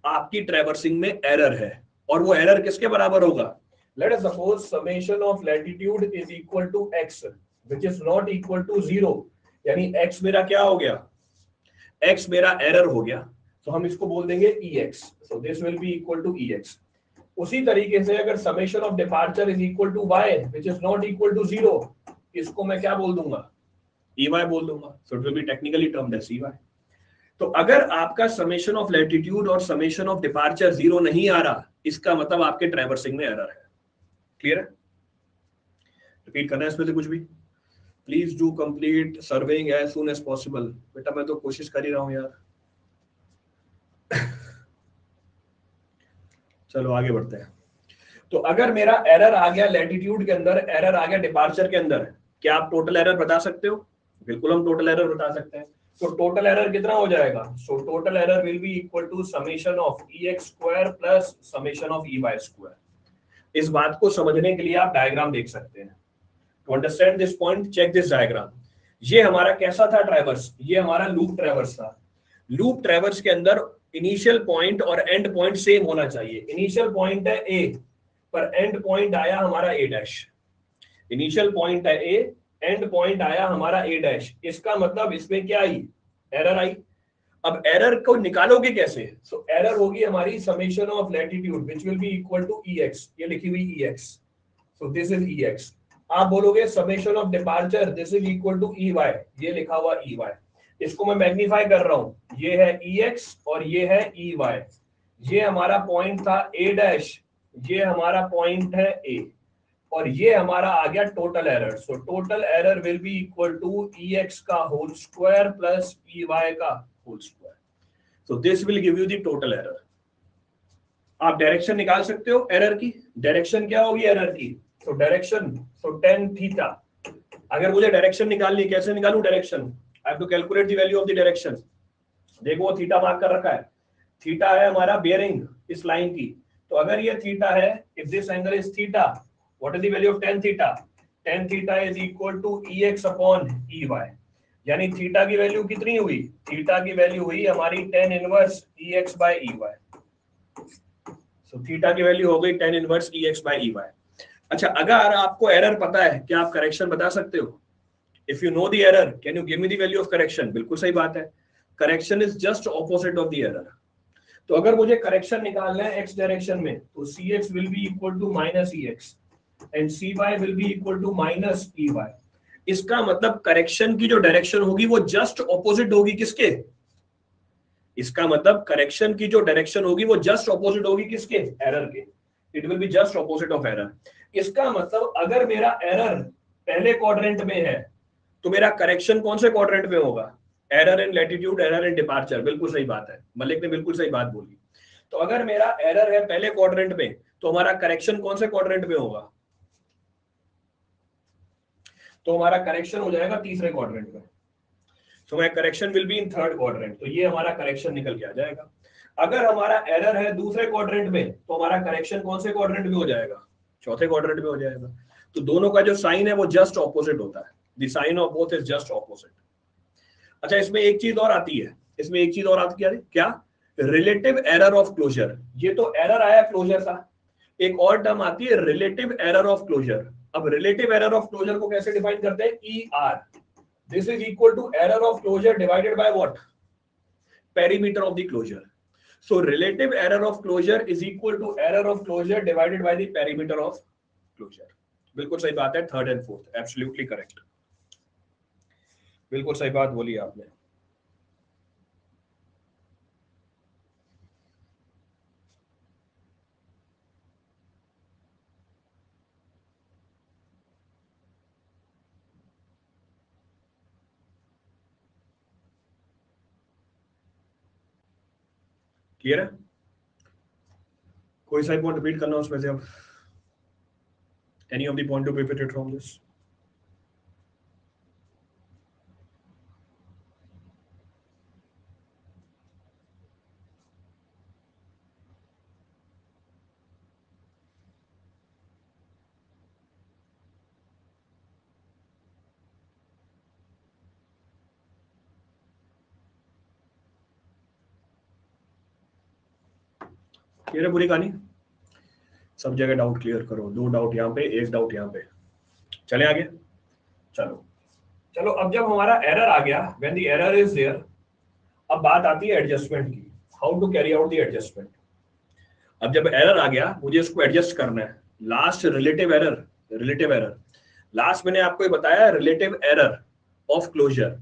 आपकी ट्रैवर्सिंग में एरर है, और वो एरर किसके बराबर होगा, let us suppose summation of latitude is equal to x which is not equal to 0, यानी x मेरा क्या हो गया, x मेरा एरर हो गया, तो हम इसको बोल देंगे ex, so this will be equal to ex। उसी तरीके से अगर summation of departure is equal to y which is not equal to 0, इसको मैं क्या बोल दूंगा, ey बोल दूंगा, so it will be technically termed as ey। तो अगर आपका समेशन ऑफ लैटिट्यूड और समेशन ऑफ डिपार्चर 0 नहीं आ रहा, इसका मतलब आपके ट्रैवर्सिंग में एरर है। क्लियर है, रिपीट करना है इसमें से कुछ भी, please do complete surveying as soon as possible. बेटा मैं तो कोशिश कर ही रहा हूं यार। चलो आगे बढ़ते हैं। तो अगर मेरा एरर आ गया लैटिट्यूड के अंदर, एरर आ गया डिपार्चर के अंदर, क्या आप टोटल एरर बता सकते हो, बिल्कुल हम टोटल एरर बता सकते हैं। तो टोटल एरर कितना हो जाएगा, so total error will be equal to summation of ex square plus summation of ey square. इस बात को समझने के लिए आप डायग्राम देख सकते हैं। To understand this point check this diagram. ये हमारा कैसा था ट्रैवर्स, ये हमारा लूप ट्रैवर्स था। लूप ट्रैवर्स के अंदर इनिशियल पॉइंट और एंड पॉइंट सेम होना चाहिए। इनिशियल पॉइंट है a, पर एंड पॉइंट आया हमारा a डैश। इनिशियल पॉइंट है a, एंड पॉइंट आया हमारा a डैश। इसका मतलब इसमें क्या आई, एरर आई। अब एरर को निकालोगे कैसे, सो एरर होगी हमारी summation of latitude which will be equal to ex, ये लिखी हुई ex, so this is ex। आप बोलोगे summation of departure this is equal to ey, ये लिखा हुआ ey। इसको मैं मैग्नीफाई कर रहा हूं, ये है ex और ये है ey। ये हमारा पॉइंट था a डैश, ये हमारा पॉइंट है a, और ये हमारा आ गया total error. So total error will be equal to ex का होल स्क्वायर प्लस ey का whole square. So this will give you the total error. आप डायरेक्शन निकाल सकते हो एरर की, डायरेक्शन क्या होगी एरर की, so direction, so tan theta. अगर मुझे डायरेक्शन निकालनी है, कैसे निकालूं direction, I have to calculate the value of the direction. देखो वो थीटा मार्क कर रखा है, थीटा है हमारा बेयरिंग इस लाइन की। तो अगर ये थीटा है, if this angle is theta, what is the value of tan theta, tan theta is equal to ex upon ey। यानी थीटा की वैल्यू कितनी हुई, थीटा की वैल्यू हुई हमारी tan inverse ex by ey। So theta की वैल्यू हो गई tan inverse ex by ey। अच्छा, अगर आपको एरर पता है, क्या आप करेक्शन बता सकते हो, if you know the error can you give me the value of correction. बिल्कुल सही बात है, correction is just opposite of the error. तो अगर मुझे करेक्शन निकालना है x डायरेक्शन में, तो cx will be equal to minus ex and cy will be equal to minus ey। इसका मतलब करेक्शन की जो डायरेक्शन होगी वो जस्ट ऑपोजिट होगी किसके, इसका मतलब करेक्शन की जो डायरेक्शन होगी वो जस्ट ऑपोजिट होगी किसके, एरर के। It will be just opposite of error. इसका मतलब अगर मेरा एरर पहले क्वाड्रेंट में है, तो मेरा करेक्शन कौन से क्वाड्रेंट में होगा, error in latitude, error in departure. बिल्कुल सही बात है, मलिक ने बिल्कुल सही बात बोली। तो अगर मेरा एरर है पहले क्वाड्रेंट में, तो हमारा करेक्शन कौन से क्वाड्रेंट में होगा, तो हमारा करेक्शन हो जाएगा तीसरे क्वाड्रेंट में। So my correction will be in third quadrant. तो ये हमारा करेक्शन निकल के आ जाएगा। अगर हमारा एरर है दूसरे क्वाड्रेंट में, तो हमारा करेक्शन कौन से क्वाड्रेंट में हो जाएगा, चौथे क्वाड्रेंट में हो जाएगा। तो दोनों का जो साइन है वो जस्ट ऑपोजिट होता है, the sign of both is just opposite. अच्छा, इसमें एक चीज और आती है, इसमें एक चीज और आती है, क्या, रिलेटिव एरर ऑफ क्लोजर। ये तो एरर आया क्लोजर का, एक और टर्म आती है रिलेटिव एरर ऑफ क्लोजर। अब रिलेटिव एरर ऑफ क्लोजर को कैसे डिफाइन करते हैं, ER, this is equal to error of closure divided by what, perimeter of the closure. So relative error of closure is equal to error of closure divided by the perimeter of closure. बिल्कुल सही बात है, third and fourth, absolutely correct, बिल्कुल सही बात बोली आपने। Clear है? कोई सा पॉइंट रिपीट करना उसमें से अब, any of the point to be repeated from this? Clear है पूरी कहानी? सब जगह डाउट क्लियर करो, 2 डाउट यहाँ पे, 1 डाउट यहाँ पे। चले आगे, चलो चलो। अब जब हमारा एरर आ गया, when the error is there, अब बात आती है एडजस्टमेंट की, how to carry out the adjustment. अब जब एरर आ गया, मुझे इसको एडजस्ट करना है। लास्ट रिलेटिव एरर लास्ट मैंने आपको ये बताया, relative error of closure.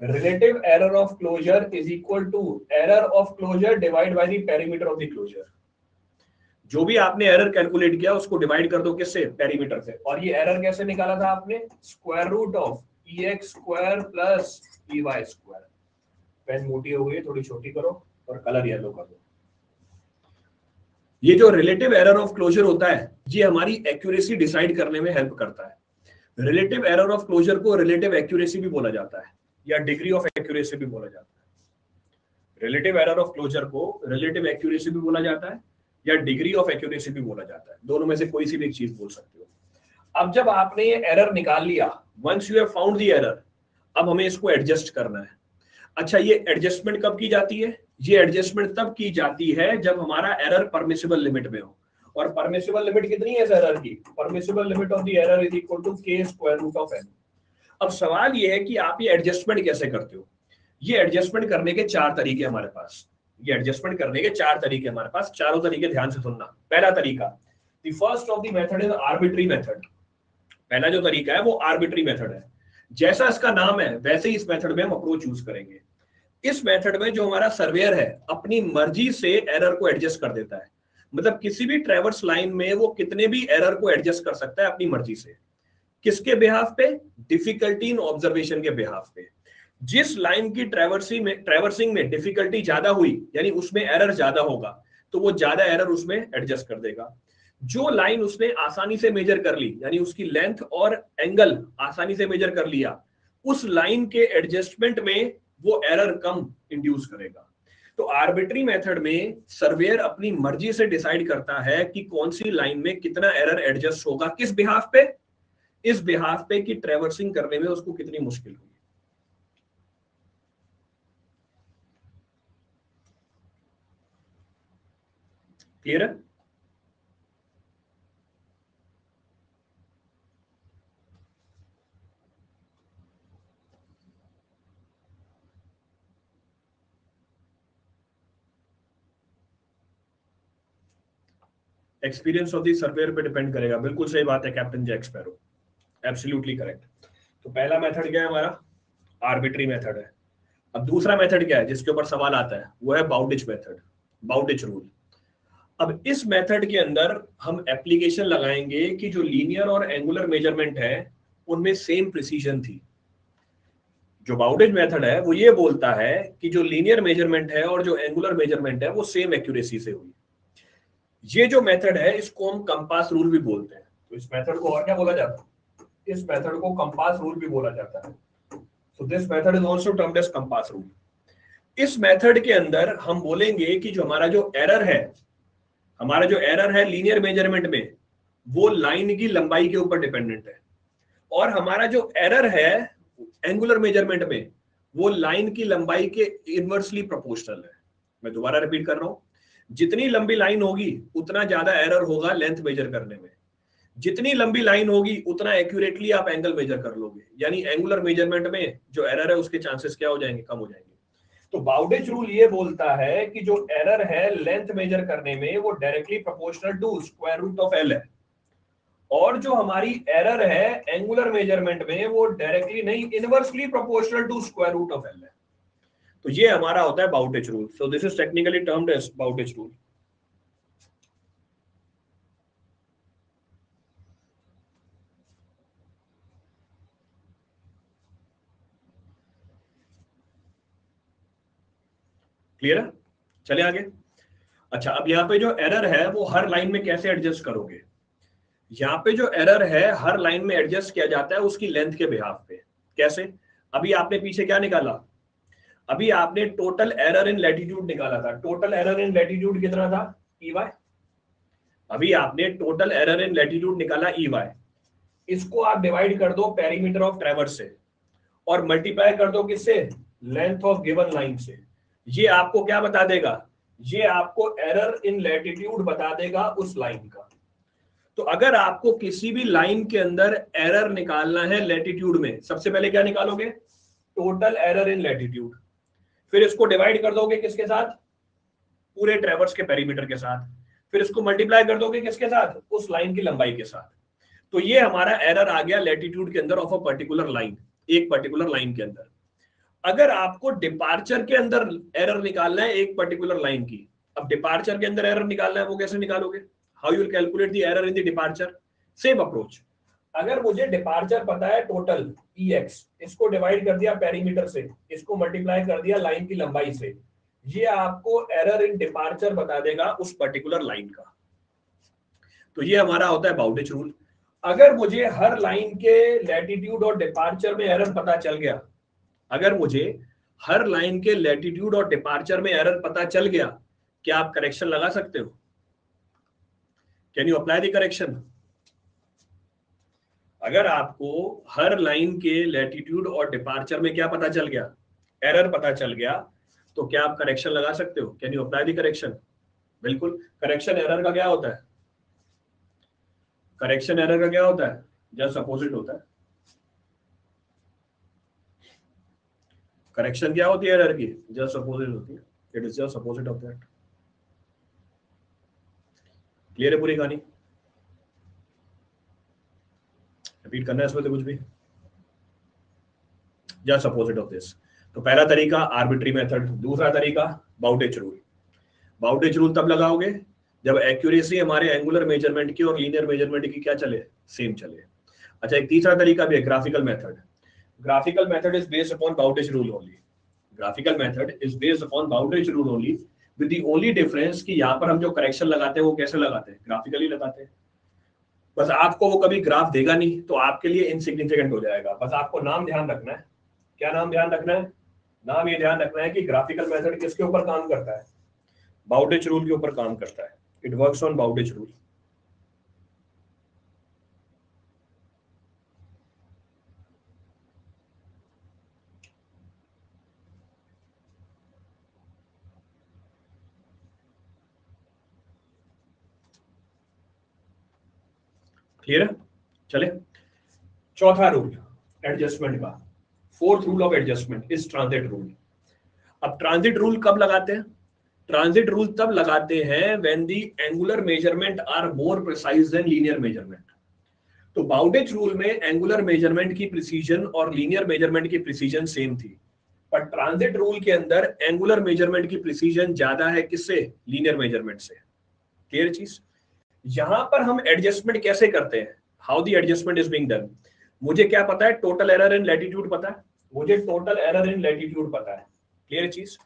Relative error of closure is equal to error of closure divide by the perimeter of the closure. जो भी आपने एरर कैलकुलेट किया उसको डिवाइड कर दो किससे? पेरीमीटर से। और ये एरर कैसे निकाला था आपने? Square root of EX square plus EY square. Pen मोटी हो गई, थोड़ी छोटी करो और कलर येलो कर दो। ये जो रिलेटिव एरर ऑफ क्लोजर होता है, ये हमारी एक्यूरेसी डिसाइड करने में हेल्प करता है। रिलेटिव एरर ऑफ क्लोजर को रिलेटिव एक्यूरेसी भी बोला जाता है, या डिग्री ऑफ एक्यूरेसी भी बोला जाता है। रिलेटिव एरर ऑफ क्लोजर को रिलेटिव एक्यूरेसी भी बोला जाता है, या डिग्री ऑफ एक्यूरेसी भी बोला जाता है। दोनों में से कोई सी भी एक चीज बोल सकते हो। अब जब आपने ये एरर निकाल लिया, once you have found the error, अब हमें इसको एडजस्ट करना है। अच्छा, ये एडजस्टमेंट कब की जाती है? ये एडजस्टमेंट तब की जाती है जब हमारा एरर परमिसिबल लिमिट में हो। और परमिसिबल लिमिट कितनी है इस एरर की? Permissible limit of the error is equal to k square root of n। अब सवाल ये है कि आप ये एडजस्टमेंट कैसे करते हो? ये एडजस्टमेंट करने के 4 तरीके हमारे पास। ये एडजस्टमेंट करने के 4 तरीके हमारे पास, चारों तरीके ध्यान से सुनना। पहला तरीका, the first of the method is arbitrary method. पहला जो तरीका है वो आर्बिट्री मेथड है। जैसा इसका नाम है वैसे ही इस मेथड में हम अप्रोच यूज करेंगे। इस मेथड में जो हमारा सर्वेयर है अपनी मर्जी से एरर को एडजस्ट कर देता है। मतलब किसी भी ट्रैवर्स लाइन में वो कितने भी एरर को एडजस्ट कर सकता है अपनी मर्जी से। किसके बिहाफ पे? डिफिकल्टी इन ऑब्जर्वेशन के बिहाफ पे। जिस लाइन की ट्रैवर्सिंग में डिफिकल्टी ज्यादा हुई, यानी उसमें एरर ज्यादा होगा, तो वो ज्यादा एरर उसमें एडजस्ट कर देगा। जो लाइन उसने आसानी से मेजर कर ली, यानी उसकी लेंथ और एंगल आसानी से मेजर कर लिया, उस लाइन के एडजस्टमेंट में वो एरर कम इंड्यूस करेगा। तो आर्बिट्री मेथड में सर्वेयर अपनी मर्जी से डिसाइड करता है कि कौन सी लाइन में कितना एरर एडजस्ट होगा, किस बिहाफ पे? इस बिहाफ पे कि ट्रैवर्सिंग करने में उसको कितनी मुश्किल हुई। क्लियर है? एक्सपीरियंस ऑफ द सर्वेयर पे डिपेंड करेगा। बिल्कुल सही बात है captain Jack Sparrow, absolutely correct. तो पहला मेथड क्या है हमारा? आर्बिट्री मेथड है। अब दूसरा मेथड क्या है जिसके ऊपर सवाल आता है? वो है बाउडिच मेथड, बाउडिच रूल। अब इस मेथड के अंदर हम एप्लीकेशन लगाएंगे कि जो लीनियर और एंगुलर मेजरमेंट है उनमें सेम प्रिसीजन थी। जो बाउडिच मेथड है वो ये बोलता है कि जो लीनियर मेजरमेंट है और जो एंगुलर मेजरमेंट है वो सेम एक्यूरेसी से हुई। ये जो मेथड है इसको हम कंपास रूल भी बोलते हैं। तो इस मेथड को और क्या बोला जाता है? इस मेथड को कंपास रूल भी बोला जाता है। So this method is also termed as compass rule. इस मेथड के अंदर हम बोलेंगे कि जो हमारा जो एरर है, हमारा जो एरर है लीनियर मेजरमेंट में, वो लाइन की लंबाई के ऊपर डिपेंडेंट है। और हमारा जो एरर है एंगुलर मेजरमेंट में, वो लाइन की लंबाई के इनवर्सली प्रोपोर्शनल है। मैं दोबारा रिपीट कर रहा हूं, जितनी लंबी लाइन होगी उतना ज्यादा एरर होगा लेंथ मेजर करने में। जितनी लंबी लाइन होगी उतना एक्यूरेटली आप एंगल मेजर कर लोगे, यानी एंगुलर मेजरमेंट में जो एरर है उसके चांसेस क्या हो जाएंगे? कम हो जाएंगे। तो बाउडेज रूल ये बोलता है कि जो एरर है लेंथ मेजर करने में वो directly proportional to square root of L है, और जो हमारी एरर है एंगुलर मेजरमेंट में वो डायरेक्टली नहीं, inversely proportional to square root of L है। तो ये हमारा होता है Bowditch rule. So this is technically termed as Bowditch rule. Clear है? चले आगे। अच्छा, अब यहाँ पे जो एरर है वो हर लाइन में कैसे एडजस्ट करोगे? यहाँ पे जो एरर है हर लाइन में एडजस्ट किया जाता है उसकी लेंथ के बिहाफ पे। कैसे? अभी आपने पीछे क्या निकाला? अभी आपने टोटल एरर इन लैटिट्यूड निकाला था। टोटल एरर इन लैटिट्यूड कितना था? EY। अभी आपने टोटल एरर इन लैटिट्यूड निकाला EY। इसको आप डिवाइड कर दो पेरीमीटर ऑफ ट्रैवर्स से और मल्टीप्लाई कर दो किससे? लेंथ ऑफ गिवन लाइन से। ये आपको क्या बता देगा? ये आपको एरर इन लैटिट्यूड बता देगा उस लाइन का। तो अगर आपको किसी भी लाइन के अंदर एरर निकालना है लैटिट्यूड में, सबसे पहले क्या निकालोगे? Total error in latitude. फिर इसको डिवाइड कर दोगे किसके साथ? पूरे ट्रैवर्स के पेरीमीटर के साथ। फिर इसको मल्टीप्लाई कर दोगे किसके साथ? उस लाइन की लंबाई के साथ। तो ये हमारा एरर आ गया लैटिट्यूड के अंदर ऑफ अ पर्टिकुलर लाइन, एक पर्टिकुलर लाइन के अंदर। अगर आपको डिपार्चर के अंदर एरर निकालना है एक पर्टिकुलर लाइन की, अब डिपार्चर के अंदर एरर निकालना है, वो कैसे निकालोगे? How you will calculate the error in the departure? Same approach. अगर मुझे डिपार्चर पता है टोटल EX, इसको डिवाइड कर दिया पेरीमीटर से, इसको मल्टीप्लाई कर दिया लाइन की लंबाई से, ये आपको एरर इन डिपार्चर बता देगा उस पर्टिकुलर लाइन का। तो ये हमारा होता है बाउडेज रूल। अगर मुझे हर लाइन के लैटिट्यूड और डिपार्चर में एरर पता चल गया, अगर मुझे हर लाइन के लैटिट्यूड और डिपार्चर में एरर पता चल गया, क्या आप करेक्शन लगा सकते हो? Can you apply the correction? अगर आपको हर लाइन के लैटिट्यूड और डिपार्चर में क्या पता चल गया? एरर पता चल गया, तो क्या आप करेक्शन लगा सकते हो? Can you apply the correction? बिल्कुल। करेक्शन एरर का क्या होता है? करेक्शन एरर का क्या होता है? जस्ट अपोजिट होता है। करेक्शन क्या होती है एरर की? जस्ट अपोजिट होती है। It is just opposite of that. Clear है पूरी कहानी? रिपीट करना है इसमें तो कुछ भी? Just opposite of this. तो पहला तरीका आर्बिट्री मेथड, दूसरा तरीका बाउडेज रूल। बाउडेज रूल तब लगाओगे जब एक्यूरेसी हमारे एंगुलर मेजरमेंट की और लीनियर मेजरमेंट की क्या चले? सेम चले। अच्छा, एक तीसरा तरीका भी है graphical method. Graphical method is based upon Bowditch rule only. Graphical method is based upon Bowditch rule only, with the only difference कि यहाँ पर हम जो करेक्शन लगाते हैं वो कैसे लगाते हैं? ग्राफिकली लगाते हैं। बस आपको वो कभी ग्राफ देगा नहीं तो आपके लिए इनसिग्निफिकेंट हो जाएगा। बस आपको नाम ध्यान रखना है। क्या नाम ध्यान रखना है? नाम ये ध्यान रखना है कि ग्राफिकल मेथड किसके ऊपर काम करता है? बाउडेज रूल के ऊपर काम करता है। It works on Bowditch rule. Clear है? चले, चौथा रूल एडजस्टमेंट का, fourth rule of adjustment is transit rule. अब ट्रांजिट रूल कब लगाते हैं? ट्रांजिट रूल तब लगाते हैं when the angular measurement are more precise than linear measurement. तो बाउडेज रूल में एंगुलर मेजरमेंट की प्रिसीजन और लीनियर मेजरमेंट की प्रिसीजन सेम थी, पर ट्रांजिट रूल के अंदर एंगुलर मेजरमेंट की प्रिसीजन ज्यादा है किससे? लीनियर मेजरमेंट से। क्लियर चीज? यहां पर हम एडजस्टमेंट कैसे करते हैं? How the adjustment is being done. मुझे क्या पता है? टोटल एरर इन लैटिट्यूड पता है। मुझे टोटल एरर इन लैटिट्यूड पता है। क्लियर चीज?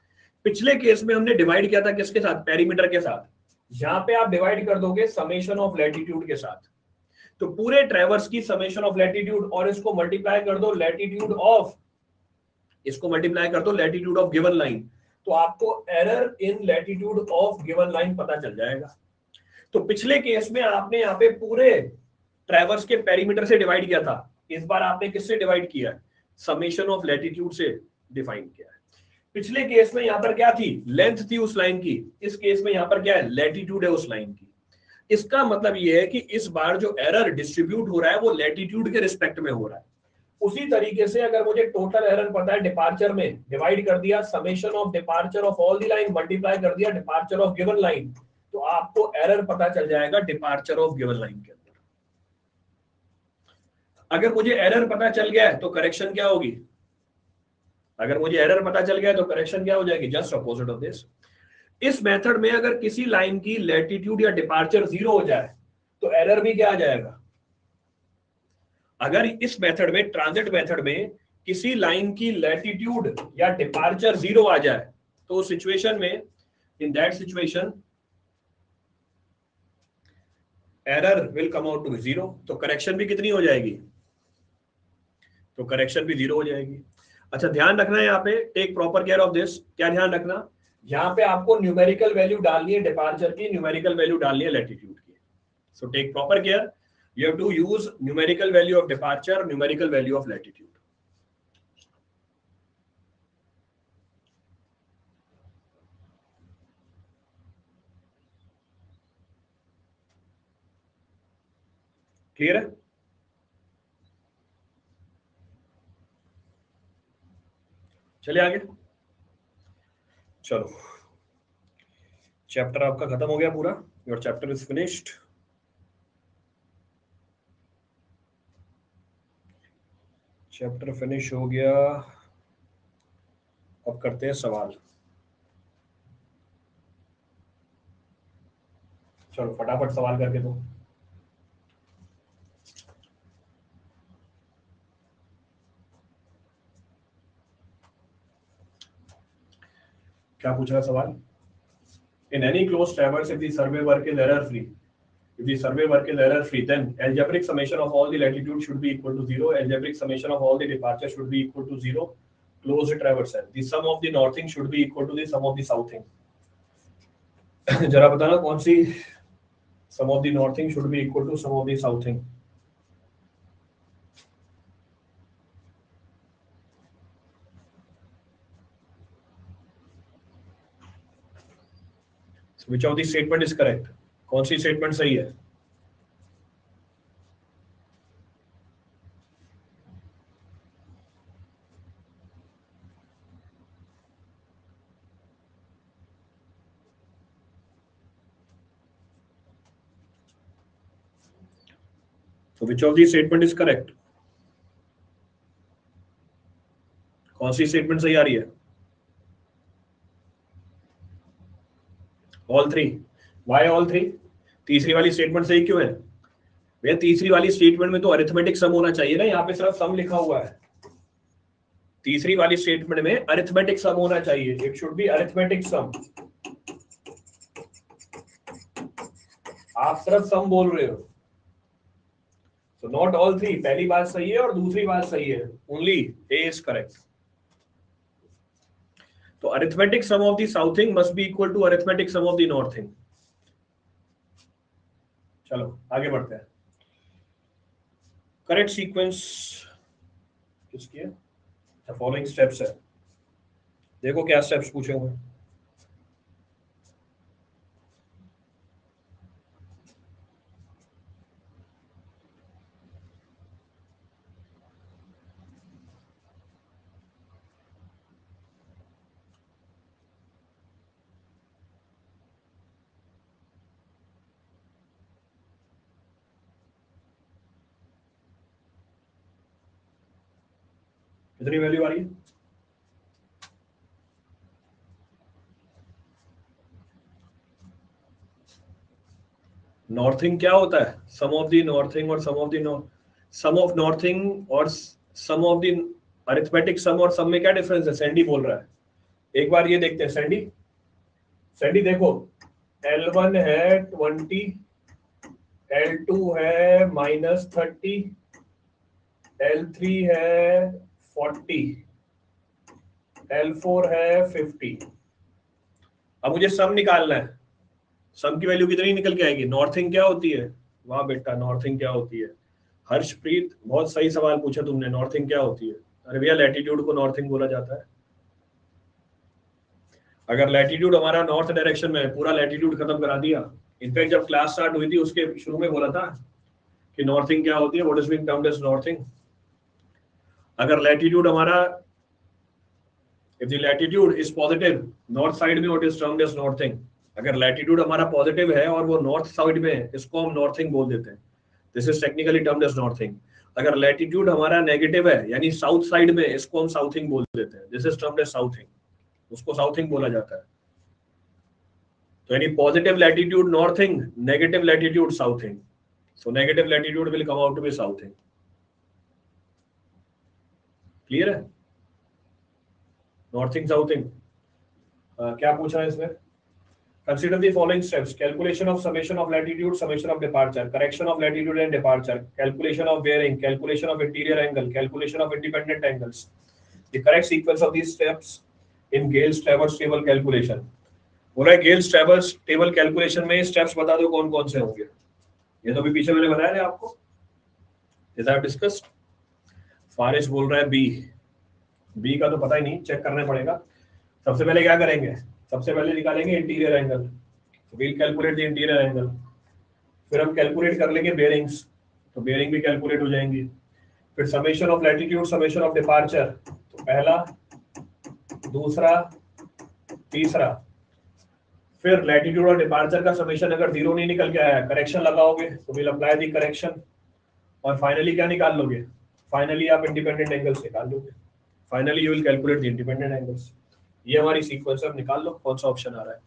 पिछले केस में हमने डिवाइड किया था किसके साथ? पेरीमीटर के साथ। यहां पे आप डिवाइड कर दोगे समेशन ऑफ लैटिट्यूड के साथ। तो पूरे ट्रैवर्स की समेशन ऑफ लैटिट्यूड और इसको मल्टीप्लाई कर दो लैटिट्यूड ऑफ, इसको मल्टीप्लाई कर दो लैटिट्यूड ऑफ गिवन लाइन, तो आपको error in latitude of given line पता चल जाएगा। तो पिछले केस में आपने यहाँ पे पूरे ट्रैवर्स के पेरीमीटर से डिवाइड किया था, इस बार आपने किससे डिवाइड किया है? समेशन ऑफ लैटिट्यूड से डिफाइन किया है। पिछले केस में यहाँ पर क्या थी? लेंथ थी उस लाइन की। इस केस में यहाँ पर क्या है? लैटिट्यूड है उस लाइन की। इसका मतलब ये है कि इस बार जो एरर डिस्ट्रीब्यूट हो रहा है वो लैटिट्यूड के रिस्पेक्ट में हो रहा है। उसी तरीके से अगर मुझे टोटल एरर पता है डिपार्चर में, डिवाइड कर दिया summation of departure of all the line, multiply कर दिया डिपार्चर ऑफ गिवन लाइन, तो आपको एरर पता चल जाएगा डिपार्चर ऑफ गिवन लाइन के अंदर। अगर मुझे एरर पता चल गया है तो करेक्शन क्या होगी? अगर मुझे एरर पता चल गया तो करेक्शन क्या हो जाएगी? Just opposite of this. इस मेथड में अगर किसी लाइन की लैटिट्यूड या डिपार्चर 0 हो जाए तो एरर भी क्या आ जाएगा? अगर इस मेथड में, ट्रांजिट मेथड में, किसी लाइन की लैटिट्यूड या डिपार्चर 0 आ जाए तो उस सिचुएशन में, in that situation error will come out to 0, तो करेक्शन भी कितनी हो जाएगी? तो करेक्शन भी 0 हो जाएगी। अच्छा, ध्यान रखना है यहाँ पे, take proper care of this. क्या ध्यान रखना? यहाँ पे आपको न्यूमेरिकल वैल्यू डालनी है डिपार्चर की, न्यूमेरिकल वैल्यू डालनी है लैटिट्यूड की। So take proper care, you have to use numerical value of departure, numerical value of latitude. Clear है? चलिए आगे। चलो, चैप्टर आपका खत्म हो गया पूरा, your chapter is finished. Chapter finish हो गया। अब करते हैं सवाल। चलो फटाफट सवाल करके दो। क्या पूछ रहा सवाल? In any closed traverse, if the survey work is error free, if the survey work is error free, then algebraic summation of all the latitude should be equal to 0. Algebraic summation of all the departure should be equal to 0. Closed traverse. The sum of the northing should be equal to the sum of the southing. जरा बताना कौन सी sum of the northing should be equal to sum of the southing. So which of the statement is correct? कौन सी statement सही है? So which of these statement is correct? कौन सी statement सही आ रही है? All three. Why all three? तीसरी वाली statement सही क्यों है? भैया तीसरी वाली statement में तो अरिथमेटिक सम होना चाहिए ना, यहाँ पे सिर्फ सम लिखा हुआ है। तीसरी वाली स्टेटमेंट में अरिथमेटिक सम होना चाहिए, इट शुड बी अरिथमेटिक सम। आप सिर्फ सम बोल रहे हो। So not all three, पहली बात सही है और दूसरी बात सही है, ओनली ए इज करेक्ट। तो arithmetic sum of the southing must be equal to arithmetic sum of the northing. चलो आगे बढ़ते हैं। करेक्ट सीक्वेंस किसकी है? फॉलोइंग स्टेप्स है। देखो क्या स्टेप्स पूछे हुए। कितनी वैल्यू आ रही है? नॉर्थिंग क्या होता है? सम ऑफ द नॉर्थिंग और sum of the sum of northing और sum of the arithmetic sum और सम में क्या डिफरेंस है? सैंडी बोल रहा है। एक बार ये देखते हैं। सैंडी, सैंडी देखो, L1 है 20, L2 है -30, L3 है 40, L4 है 50। अब मुझे सम निकालना है। सम की वैल्यू कितनी निकल के आएगी? नॉर्थिंग क्या होती है? वाह बेटा, नॉर्थिंग क्या होती है? हर्षप्रीत बहुत सही सवाल पूछा तुमने। नॉर्थिंग क्या होती है? अरे भैया लैटिट्यूड को नॉर्थिंग बोला जाता है। अगर लैटिट्यूड हमारा नॉर्थ डायरेक्शन में है, पूरा लैटिट्यूड खत्म करा दिया। इनफैक्ट जब क्लास स्टार्ट हुई थी उसके शुरू में बोला था कि नॉर्थिंग क्या होती है, what is being termed as northing. अगर लैटिट्यूड हमारा, if the latitude is positive, north side में what is termed as northing, अगर लैटिट्यूड हमारा पॉजिटिव है और वो नॉर्थ साइड में है, इसको हम नॉर्थिंग बोल देते हैं. This is technically termed as northing. अगर लैटिट्यूड हमारा नेगेटिव है यानी साउथ साइड में, इसको हम साउथिंग बोल देते हैं. This is termed as southing, उसको साउथिंग बोला जाता है. तो यानी positive latitude northing, negative latitude southing. So negative latitude will come out to be southing. Clear है? Northing southing. क्या पूछा है इसमें? Consider the following steps: calculation of summation of latitude, summation of departure, correction of latitude and departure, calculation of bearing, calculation of interior angle, calculation of independent angles. The correct sequence of these steps in Gales-Travers table calculation. बोला है Gales-Travers table calculation में steps बता दो कौन कौन से होंगे. ये तो भी पीछे मैंने बताया ना आपको. This I have discussed. फारिश बोल रहा है बी का तो पता ही नहीं, चेक करना पड़ेगा. सबसे पहले क्या करेंगे? सबसे पहले निकालेंगे interior angle. We'll calculate the interior angle. फिर हम कैलकुलेट कर लेंगे बेयरिंग्स, तो बेयरिंग भी कैलकुलेट हो जाएंगी. फिर summation of latitude, summation of departure, तो पहला, दूसरा, तीसरा. फिर लैटिट्यूड और डिपार्चर का समेशन अगर जीरो नहीं निकल के आया, करेक्शन लगाओगे तो विल अप्लाई द करेक्शन. और फाइनली क्या निकाल लोगे? फाइनली आप इंडिपेंडेंट एंगल्स निकाल लोगे. Finally you will calculate the independent angles. ये हमारी सीक्वेंस है. निकाल लो कौन सा ऑप्शन आ रहा है.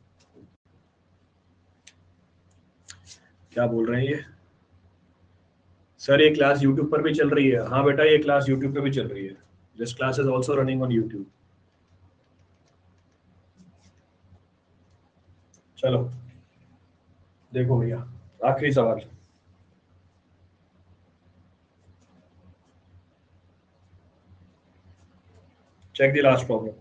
क्या बोल रहे हैं ये सर? ये क्लास YouTube पर भी चल रही है. हाँ बेटा, ये क्लास YouTube पे भी चल रही है. This class is also running on YouTube. चलो देखो भैया, आखिरी सवाल. Check the last problem.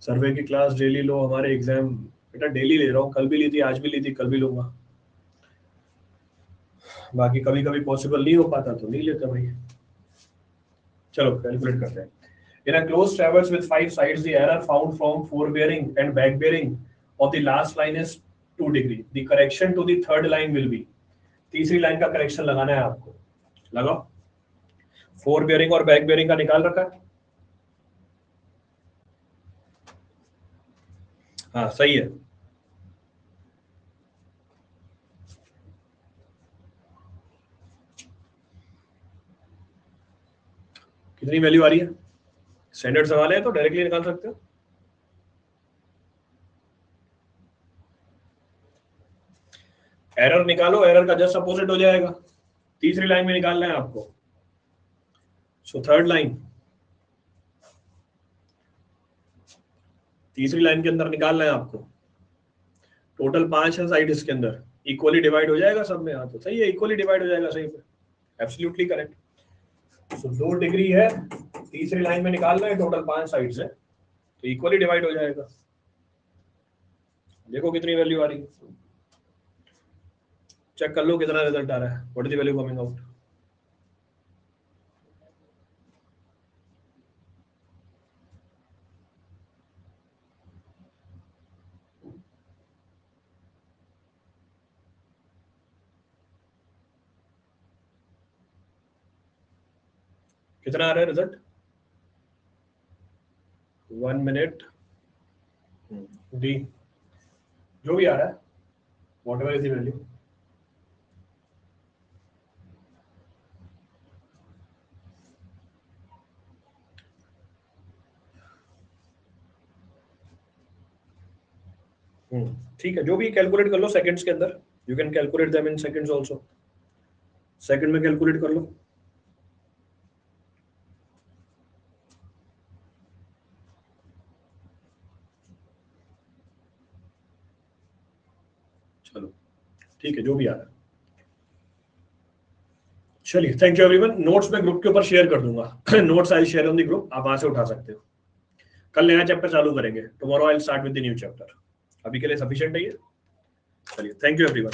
Survey की क्लास डेली लो. हमारे एग्जाम बेटा डेली ले रहा हूँ. कल भी ली थी, आज भी ली थी, कल भी लूंगा. बाकी कभी कभी पॉसिबल नहीं हो पाता तो नहीं लेता भाई. चलो कैलकुलेट करते हैं. In a closed traverse with 5 sides, the error found from forebearing and backbearing of the last line is 2 degree. The correction to the third line will be. तीसरी लाइन का करेक्शन लगाना है आपको. लगाओ. फोरबेयरिंग और बैकबेयरिंग का निकाल रखा है. हाँ सही है. कितनी वैल्यू आ रही है? स्टैंडर्ड सवाल है तो डायरेक्टली निकाल सकते हो. एरर निकालो, एरर का जस्ट अपोजिट हो जाएगा. तीसरी लाइन में निकालना है आपको. सो थर्ड लाइन, तीसरी लाइन के अंदर निकालना है आपको. टोटल 5 है साइड, इसके अंदर इक्वली डिवाइड हो जाएगा सब में. हाँ तो सही है, इक्वली डिवाइड हो जाएगा. सही है, एब्सोल्युटली करेक्ट. सो 2 डिग्री है, तीसरी लाइन में निकालना है. टोटल 5 साइड्स है तो इक्वली डिवाइड हो जाएगा. देखो कितनी वैल्यू आ रही है. चेक कर लो कितना रिजल्ट आ रहा है. What is the value coming out? कितना आ रहा है रिजल्ट? 1 मिनट. डी जो भी आ रहा है, व्हाटएवर इज द वैल्यू. ठीक है, जो भी कैलकुलेट कर लो सेकंड्स के अंदर. You can calculate them in seconds also. Second में कैलकुलेट कर लो. चलो ठीक है, जो भी आ रहा है. चलिए, थैंक यू एवरीवन. नोट्स में ग्रुप के ऊपर शेयर कर दूंगा. Notes I share on the group, आप वहां से उठा सकते हो. कल नया चैप्टर चालू करेंगे. Tomorrow I will start with the new chapter. अभी के लिए सफिशिएंट है ये. चलिए, थैंक यू एवरीवन.